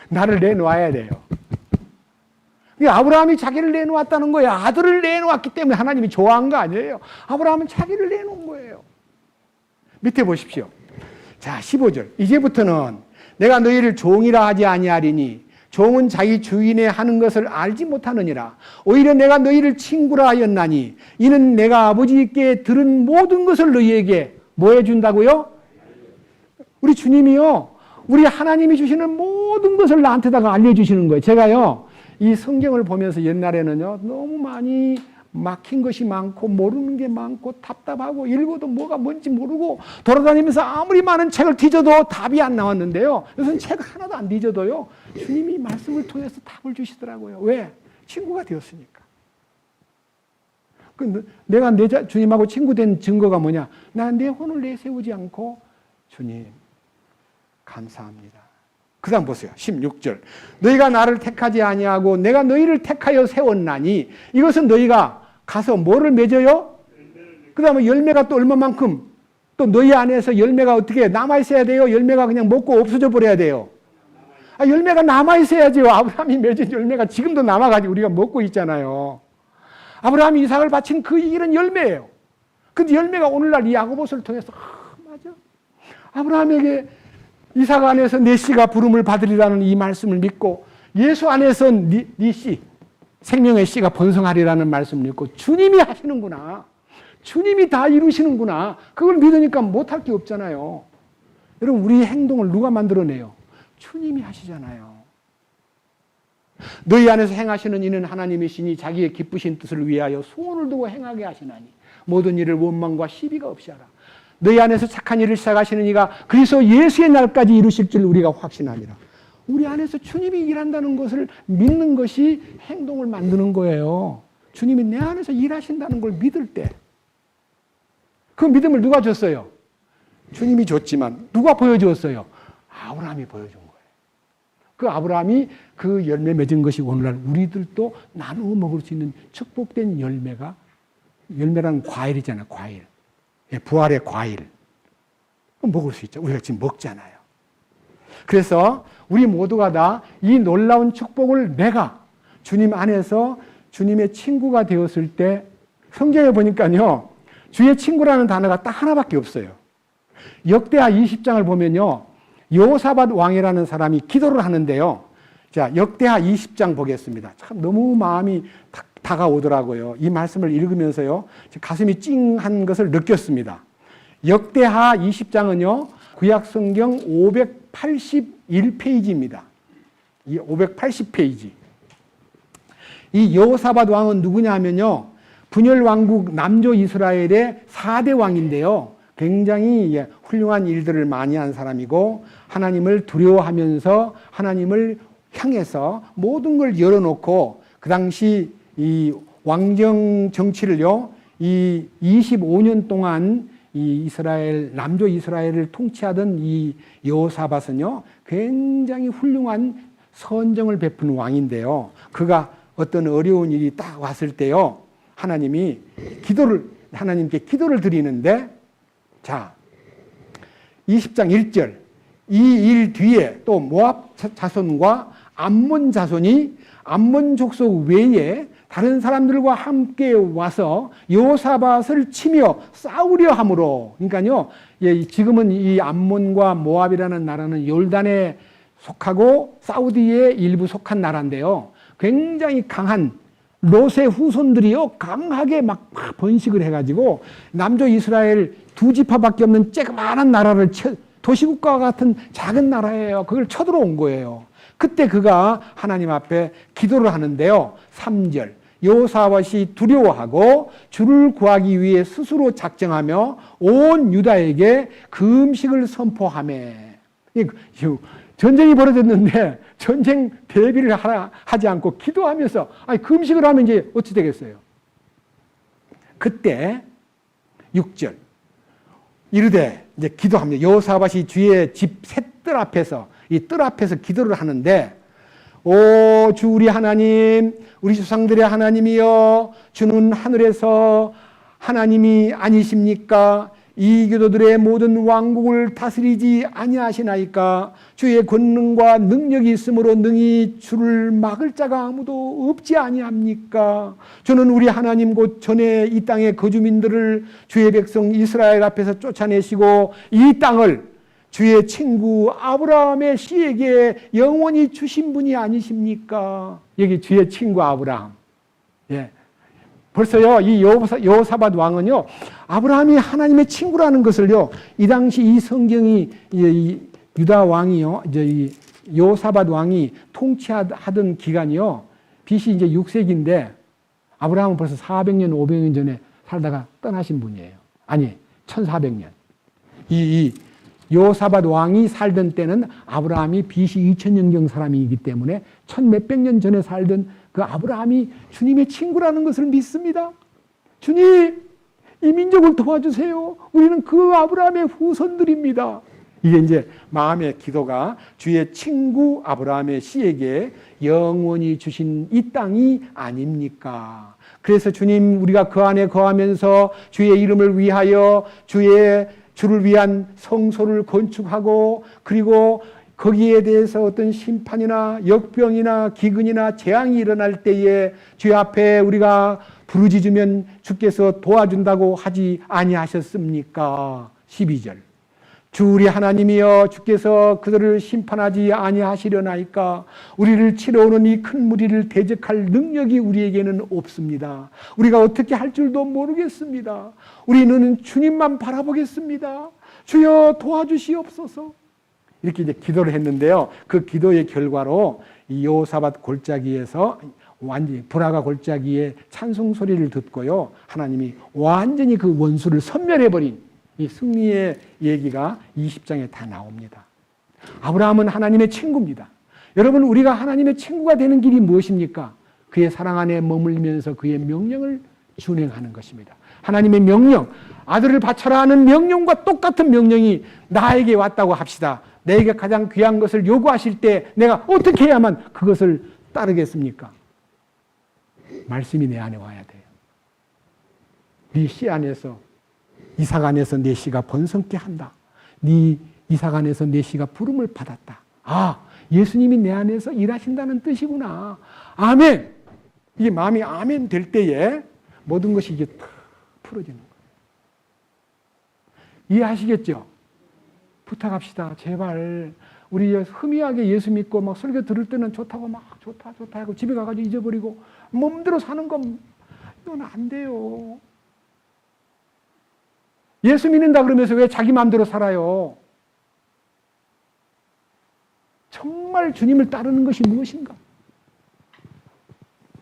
나를 내놓아야 돼요. 아브라함이 자기를 내놓았다는 거예요. 아들을 내놓았기 때문에 하나님이 좋아한 거 아니에요. 아브라함은 자기를 내놓은 거예요. 밑에 보십시오. 자, 15절. 이제부터는 내가 너희를 종이라 하지 아니하리니 종은 자기 주인의 하는 것을 알지 못하느니라. 오히려 내가 너희를 친구라 하였나니 이는 내가 아버지께 들은 모든 것을 너희에게 뭐 해준다고요? 우리 주님이요, 우리 하나님이 주시는 모든 것을 나한테다가 알려주시는 거예요. 제가요, 이 성경을 보면서 옛날에는요, 너무 많이 막힌 것이 많고 모르는 게 많고 답답하고 읽어도 뭐가 뭔지 모르고 돌아다니면서 아무리 많은 책을 뒤져도 답이 안 나왔는데요. 요새는 책 하나도 안 뒤져도요, 주님이 말씀을 통해서 답을 주시더라고요. 왜? 친구가 되었으니까. 내가 주님하고 친구 된 증거가 뭐냐? 나 내 혼을 내세우지 않고 주님 감사합니다. 그 다음 보세요. 16절. 너희가 나를 택하지 아니하고 내가 너희를 택하여 세웠나니 이것은 너희가 가서 뭐를 맺어요? 그 다음에 열매가 또 얼마만큼, 또 너희 안에서 열매가 어떻게 남아있어야 돼요? 열매가 그냥 먹고 없어져 버려야 돼요? 열매가 남아있어야지요. 아브라함이 맺은 열매가 지금도 남아가지고 우리가 먹고 있잖아요. 아브라함이 이삭을 바친 그 일은 열매예요. 근데 열매가 오늘날 이 야고보서를 통해서 맞아. 아브라함에게 이삭 안에서 내 씨가 부름을 받으리라는 이 말씀을 믿고 예수 안에서 네 씨, 생명의 씨가 번성하리라는 말씀을 믿고 주님이 하시는구나. 주님이 다 이루시는구나. 그걸 믿으니까 못할 게 없잖아요. 여러분, 우리 행동을 누가 만들어내요? 주님이 하시잖아요. 너희 안에서 행하시는 이는 하나님이시니 자기의 기쁘신 뜻을 위하여 소원을 두고 행하게 하시나니 모든 일을 원망과 시비가 없이 하라. 너희 안에서 착한 일을 시작하시는 이가 그리스도 예수의 날까지 이루실 줄 우리가 확신합니다. 우리 안에서 주님이 일한다는 것을 믿는 것이 행동을 만드는 거예요. 주님이 내 안에서 일하신다는 걸 믿을 때. 그 믿음을 누가 줬어요? 주님이 줬지만 누가 보여주었어요? 아브라함이 보여준 거예요. 그 아브라함이 그 열매 맺은 것이 오늘날 우리들도 나누어 먹을 수 있는 축복된 열매라는 과일이잖아요. 과일. 부활의 과일. 먹을 수 있죠. 우리가 지금 먹잖아요. 그래서 우리 모두가 다 이 놀라운 축복을 내가 주님 안에서 주님의 친구가 되었을 때 성경에 보니까요, 주의 친구라는 단어가 딱 하나밖에 없어요. 역대하 20장을 보면요, 여호사밧 왕이라는 사람이 기도를 하는데요. 자, 역대하 20장 보겠습니다. 참 너무 마음이 탁 다가오더라고요. 이 말씀을 읽으면서요, 가슴이 찡한 것을 느꼈습니다. 역대하 20장은요, 구약 성경 581페이지입니다. 이 580페이지. 이 여호사밧 왕은 누구냐 하면요, 분열 왕국 남조 이스라엘의 4대 왕인데요. 굉장히 훌륭한 일들을 많이 한 사람이고, 하나님을 두려워하면서 하나님을 향해서 모든 걸 열어놓고, 그 당시 이 왕정 정치를요, 이 25년 동안 이 이스라엘, 남조 이스라엘을 통치하던 이 여호사밧은요, 굉장히 훌륭한 선정을 베푼 왕인데요. 그가 어떤 어려운 일이 딱 왔을 때요, 하나님께 기도를 드리는데, 자, 20장 1절. 이 일 뒤에 또 모압 자손과 암몬 자손이 암몬 족속 외에 다른 사람들과 함께 와서 여호사밧을 치며 싸우려 함으로, 그러니까요, 지금은 이 암몬과 모압이라는 나라는 요르단에 속하고 사우디에 일부 속한 나라인데요. 굉장히 강한 롯의 후손들이요, 강하게 막 번식을 해가지고 남조 이스라엘 두 지파밖에 없는 쬐그마한 나라를 도시국가와 같은 작은 나라예요. 그걸 쳐들어온 거예요. 그때 그가 하나님 앞에 기도를 하는데요. 3절. 여호사밧이 두려워하고 주를 구하기 위해 스스로 작정하며 온 유다에게 금식을 선포하며. 전쟁이 벌어졌는데 전쟁 대비를 하지 않고 기도하면서, 금식을 하면 이제 어찌 되겠어요? 그때 6절. 이르되, 이제 기도합니다. 여호사밧이 주의 집 셋뜰 앞에서, 이 뜰 앞에서 기도를 하는데, 오 주 우리 하나님, 우리 조상들의 하나님이여, 주는 하늘에서 하나님이 아니십니까? 이 교도들의 모든 왕국을 다스리지 아니하시나이까? 주의 권능과 능력이 있으므로 능히 주를 막을 자가 아무도 없지 아니합니까? 주는 우리 하나님 곧 전에 이 땅의 거주민들을 주의 백성 이스라엘 앞에서 쫓아내시고 이 땅을 주의 친구 아브라함의 씨에게 영원히 주신 분이 아니십니까? 여기 주의 친구 아브라함. 예. 벌써요, 이 여호사밧 왕은요, 아브라함이 하나님의 친구라는 것을요, 이 당시 이 성경이, 이 유다 왕이요, 이제 이 여호사밧 왕이 통치하던 기간이요, BC 이제 6세기인데, 아브라함은 벌써 400년, 500년 전에 살다가 떠나신 분이에요. 아니, 1400년. 이 여호사밧 왕이 살던 때는 아브라함이 BC 2000년경 사람이기 때문에 1000몇백 년 전에 살던 그 아브라함이 주님의 친구라는 것을 믿습니다. 주님, 이 민족을 도와주세요. 우리는 그 아브라함의 후손들입니다. 이게 이제 마음의 기도가 주의 친구 아브라함의 씨에게 영원히 주신 이 땅이 아닙니까? 그래서 주님, 우리가 그 안에 거하면서 주의 이름을 위하여 주를 위한 성소를 건축하고, 그리고 거기에 대해서 어떤 심판이나 역병이나 기근이나 재앙이 일어날 때에 주 앞에 우리가 부르짖으면 주께서 도와준다고 하지 아니하셨습니까? 12절. 주 우리 하나님이여, 주께서 그들을 심판하지 아니하시려나이까? 우리를 치러오는 이 큰 무리를 대적할 능력이 우리에게는 없습니다. 우리가 어떻게 할 줄도 모르겠습니다. 우리는 주님만 바라보겠습니다. 주여 도와주시옵소서. 이렇게 이제 기도를 했는데요. 그 기도의 결과로 이 여호사밧 골짜기에서 완전히 브라가 골짜기에 찬송 소리를 듣고요, 하나님이 완전히 그 원수를 섬멸해버린 이 승리의 얘기가 20장에 다 나옵니다. 아브라함은 하나님의 친구입니다. 여러분, 우리가 하나님의 친구가 되는 길이 무엇입니까? 그의 사랑 안에 머물면서 그의 명령을 준행하는 것입니다. 하나님의 명령, 아들을 바쳐라 하는 명령과 똑같은 명령이 나에게 왔다고 합시다. 내게 가장 귀한 것을 요구하실 때 내가 어떻게 해야만 그것을 따르겠습니까? 말씀이 내 안에 와야 돼요. 네 씨 안에서, 이삭 안에서 내 씨가 번성케 한다. 네 이삭 안에서 내 씨가 부름을 받았다. 아, 예수님이 내 안에서 일하신다는 뜻이구나. 아멘. 이게 마음이 아멘 될 때에 모든 것이 이게 탁 풀어지는 거예요. 이해하시겠죠? 부탁합시다. 제발 우리 흠이하게 예수 믿고 막 설교 들을 때는 좋다고 막 좋다 하고 집에 가가지고 잊어버리고 몸대로 사는 건 이건 안 돼요. 예수 믿는다 그러면서 왜 자기 마음대로 살아요? 정말 주님을 따르는 것이 무엇인가?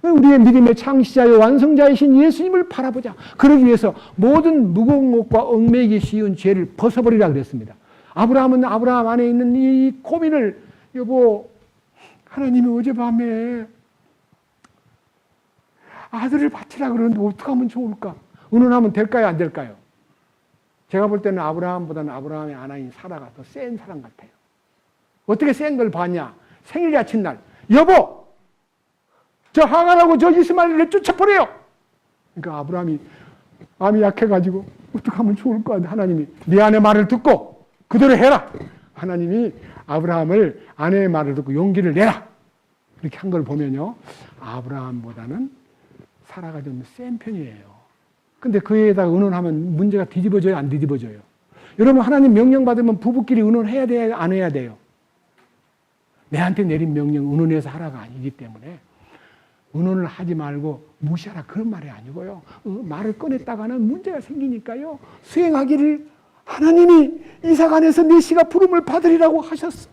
우리의 믿음의 창시자요 완성자이신 예수님을 바라보자. 그러기 위해서 모든 무거운 것과 얽매이기 쉬운 죄를 벗어버리라 그랬습니다. 아브라함은 아브라함 안에 있는 이 고민을 여보 하나님이 어젯밤에 아들을 바치라 그러는데 어떻게 하면 좋을까? 의논하면 될까요? 안 될까요? 제가 볼 때는 아브라함보다는 아브라함의 아내인 사라가 더 센 사람 같아요. 어떻게 센 걸 봤냐? 생일 야친날 여보! 저 하갈하고 저 이스마엘을 쫓아버려요. 그러니까 아브라함이 마음이 약해가지고 어떻게 하면 좋을까? 하나님이 네 아내 말을 듣고 그대로 해라. 하나님이 아브라함을 아내의 말을 듣고 용기를 내라. 이렇게 한 걸 보면요. 아브라함보다는 사라가 좀 센 편이에요. 근데 그에다가 의논하면 문제가 뒤집어져요? 안 뒤집어져요? 여러분 하나님 명령 받으면 부부끼리 의논해야 돼요? 안 해야 돼요? 내한테 내린 명령 의논해서 하라가 아니기 때문에 의논을 하지 말고 무시하라 그런 말이 아니고요. 말을 꺼냈다가는 문제가 생기니까요. 수행하기를 하나님이 이삭안에서 내시가 부름을 받으리라고 하셨어.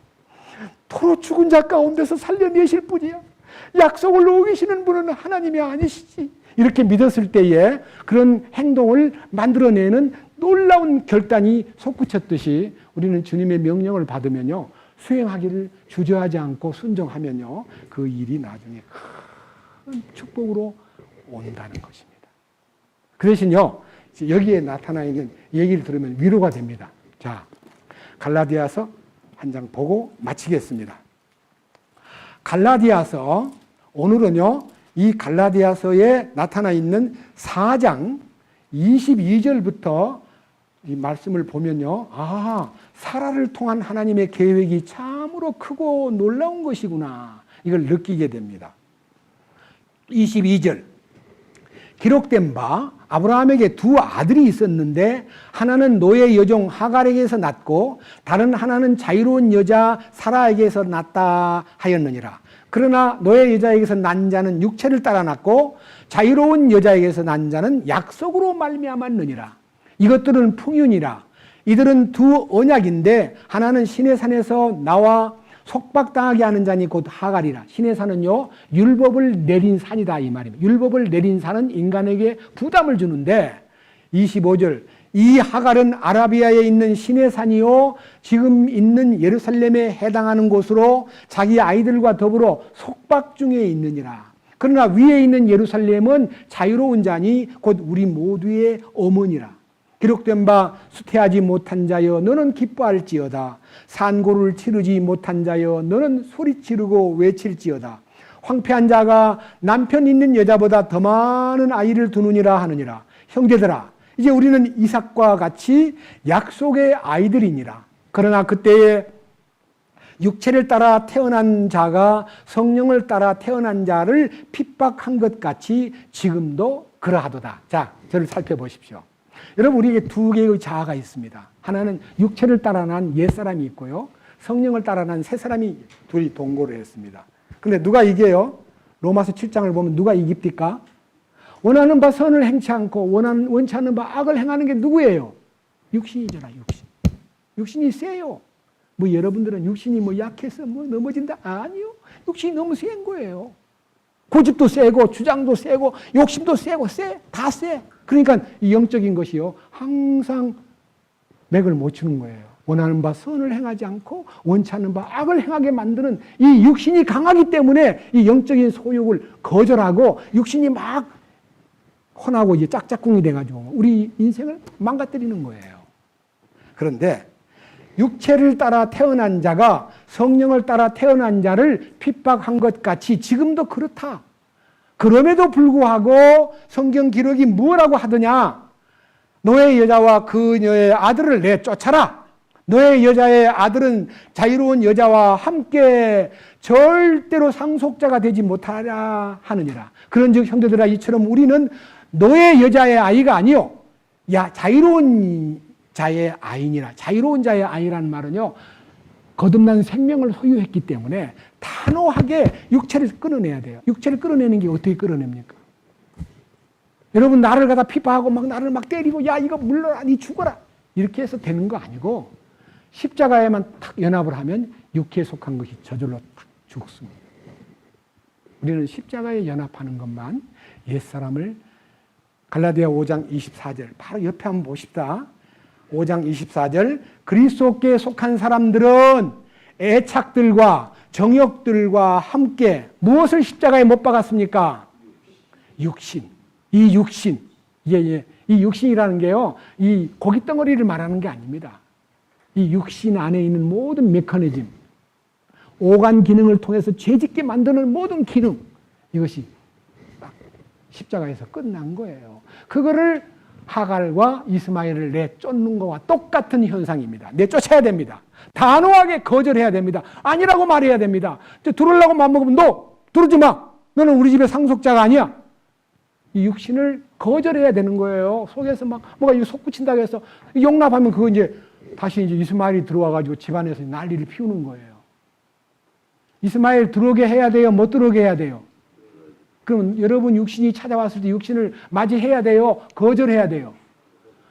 도로 죽은 자 가운데서 살려내실 분이야. 약속을 어기시는 분은 하나님이 아니시지. 이렇게 믿었을 때에 그런 행동을 만들어내는 놀라운 결단이 솟구쳤듯이 우리는 주님의 명령을 받으면요. 수행하기를 주저하지 않고 순종하면요. 그 일이 나중에 큰 축복으로 온다는 것입니다. 그 대신요. 여기에 나타나 있는 얘기를 들으면 위로가 됩니다. 자, 갈라디아서 한 장 보고 마치겠습니다. 갈라디아서 오늘은요. 이 갈라디아서에 나타나 있는 4장 22절부터 이 말씀을 보면요. 아, 사라를 통한 하나님의 계획이 참으로 크고 놀라운 것이구나. 이걸 느끼게 됩니다. 22절 기록된 바 아브라함에게 두 아들이 있었는데 하나는 노예 여종 하갈에게서 났고 다른 하나는 자유로운 여자 사라에게서 났다 하였느니라. 그러나 노예 여자에게서 난 자는 육체를 따라 났고 자유로운 여자에게서 난 자는 약속으로 말미암았느니라. 이것들은 풍윤이라. 이들은 두 언약인데 하나는 시내산에서 나와 속박당하게 하는 자니 곧 하갈이라. 시내산은요 율법을 내린 산이다 이 말입니다. 율법을 내린 산은 인간에게 부담을 주는데 25절 이 하갈은 아라비아에 있는 시내산이요 지금 있는 예루살렘에 해당하는 곳으로 자기 아이들과 더불어 속박 중에 있느니라. 그러나 위에 있는 예루살렘은 자유로운 자니 곧 우리 모두의 어머니라. 기록된 바 수태하지 못한 자여 너는 기뻐할지어다. 산고를 치르지 못한 자여 너는 소리 지르고 외칠지어다. 황폐한 자가 남편 있는 여자보다 더 많은 아이를 두느니라 하느니라. 형제들아 이제 우리는 이삭과 같이 약속의 아이들이니라. 그러나 그때에 육체를 따라 태어난 자가 성령을 따라 태어난 자를 핍박한 것 같이 지금도 그러하도다. 자, 저를 살펴보십시오. 여러분 우리에게 두 개의 자아가 있습니다. 하나는 육체를 따라 난 옛사람이 있고요. 성령을 따라 난 새사람이 둘이 동거를 했습니다. 근데 누가 이겨요? 로마서 7장을 보면 누가 이깁니까? 원하는 바 선을 행치 않고 원치 않는 바 악을 행하는 게 누구예요? 육신이잖아, 육신. 육신이 세요. 뭐 여러분들은 육신이 뭐 약해서 뭐 넘어진다? 아니요. 육신이 너무 센 거예요. 고집도 세고 주장도 세고 욕심도 세고 다 세. 그러니까 이 영적인 것이요 항상 맥을 못 추는 거예요. 원하는 바 선을 행하지 않고 원치 않는 바 악을 행하게 만드는 이 육신이 강하기 때문에 이 영적인 소욕을 거절하고 육신이 막 혼하고 이제 짝짝꿍이 돼가지고 우리 인생을 망가뜨리는 거예요. 그런데 육체를 따라 태어난 자가 성령을 따라 태어난 자를 핍박한 것 같이 지금도 그렇다. 그럼에도 불구하고 성경 기록이 뭐라고 하더냐? 너의 여자와 그녀의 아들을 내쫓아라. 너의 여자의 아들은 자유로운 여자와 함께 절대로 상속자가 되지 못하라 하느니라. 그런즉 형제들아 이처럼 우리는 너의 여자의 아이가 아니요 자유로운 자의 아이니라. 자유로운 자의 아이라는 말은요 거듭난 생명을 소유했기 때문에 단호하게 육체를 끌어내야 돼요. 육체를 끌어내는 게 어떻게 끌어냅니까? 여러분, 나를 갖다 피파하고 막 나를 막 때리고, 야, 이거 물러라, 니 죽어라, 이렇게 해서 되는 거 아니고, 십자가에만 탁 연합을 하면 육체에 속한 것이 저절로 탁 죽습니다. 우리는 십자가에 연합하는 것만, 옛사람을, 갈라디아 5장 24절, 바로 옆에 한번 보십시다. 5장 24절, 그리스도께 속한 사람들은 애착들과 정욕들과 함께 무엇을 십자가에 못 박았습니까? 육신. 이 육신. 이 육신이라는 게요, 이 고깃덩어리를 말하는 게 아닙니다. 이 육신 안에 있는 모든 메커니즘, 오간 기능을 통해서 죄짓게 만드는 모든 기능, 이것이 딱 십자가에서 끝난 거예요. 그거를 하갈과 이스마엘을 내쫓는 것과 똑같은 현상입니다. 내쫓아야 됩니다. 단호하게 거절해야 됩니다. 아니라고 말해야 됩니다. 들으려고 마음먹으면 너 들으지 마. 너는 우리 집의 상속자가 아니야. 이 육신을 거절해야 되는 거예요. 속에서 막 뭐가 이거 속 붙인다고 해서 용납하면 그거 이제 다시 이제 이스마엘이 들어와가지고 집안에서 난리를 피우는 거예요. 이스마엘 들어오게 해야 돼요? 못 들어오게 해야 돼요? 그럼 여러분 육신이 찾아왔을 때 육신을 맞이해야 돼요? 거절해야 돼요?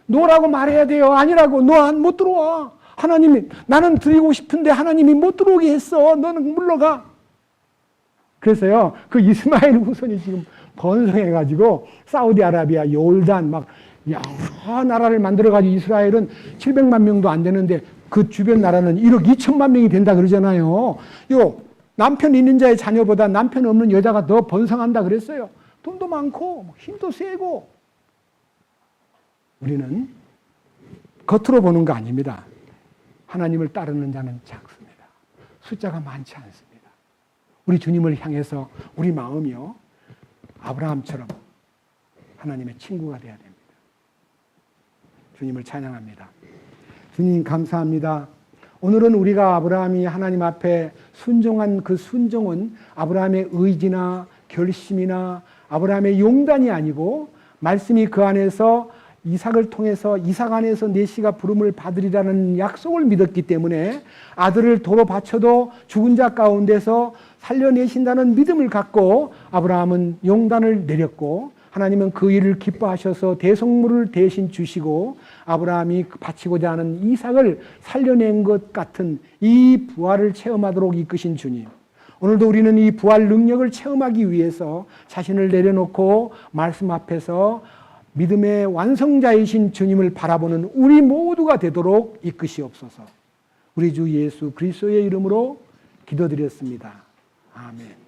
노라고 말해야 돼요? 아니라고, 너 못 들어와. 하나님이, 나는 드리고 싶은데 하나님이 못 들어오게 했어. 너는 물러가. 그래서요, 그 이스마엘 후손이 지금 번성해가지고 사우디아라비아, 요르단 막 여러 나라를 만들어가지고 이스라엘은 700만 명도 안 되는데 그 주변 나라는 1억 2천만 명이 된다 그러잖아요. 남편 있는 자의 자녀보다 남편 없는 여자가 더 번성한다 그랬어요. 돈도 많고 힘도 세고. 우리는 겉으로 보는 거 아닙니다. 하나님을 따르는 자는 작습니다. 숫자가 많지 않습니다. 우리 주님을 향해서 우리 마음이요, 아브라함처럼 하나님의 친구가 되어야 됩니다. 주님을 찬양합니다. 주님 감사합니다. 오늘은 우리가 아브라함이 하나님 앞에 순종한 그 순종은 아브라함의 의지나 결심이나 아브라함의 용단이 아니고 말씀이 그 안에서 이삭을 통해서 이삭 안에서 내 씨가 부름을 받으리라는 약속을 믿었기 때문에 아들을 도로 바쳐도 죽은 자 가운데서 살려내신다는 믿음을 갖고 아브라함은 용단을 내렸고, 하나님은 그 일을 기뻐하셔서 대속물을 대신 주시고 아브라함이 바치고자 하는 이삭을 살려낸 것 같은 이 부활을 체험하도록 이끄신 주님, 오늘도 우리는 이 부활 능력을 체험하기 위해서 자신을 내려놓고 말씀 앞에서 믿음의 완성자이신 주님을 바라보는 우리 모두가 되도록 이끄시옵소서. 우리 주 예수 그리스도의 이름으로 기도드렸습니다. 아멘.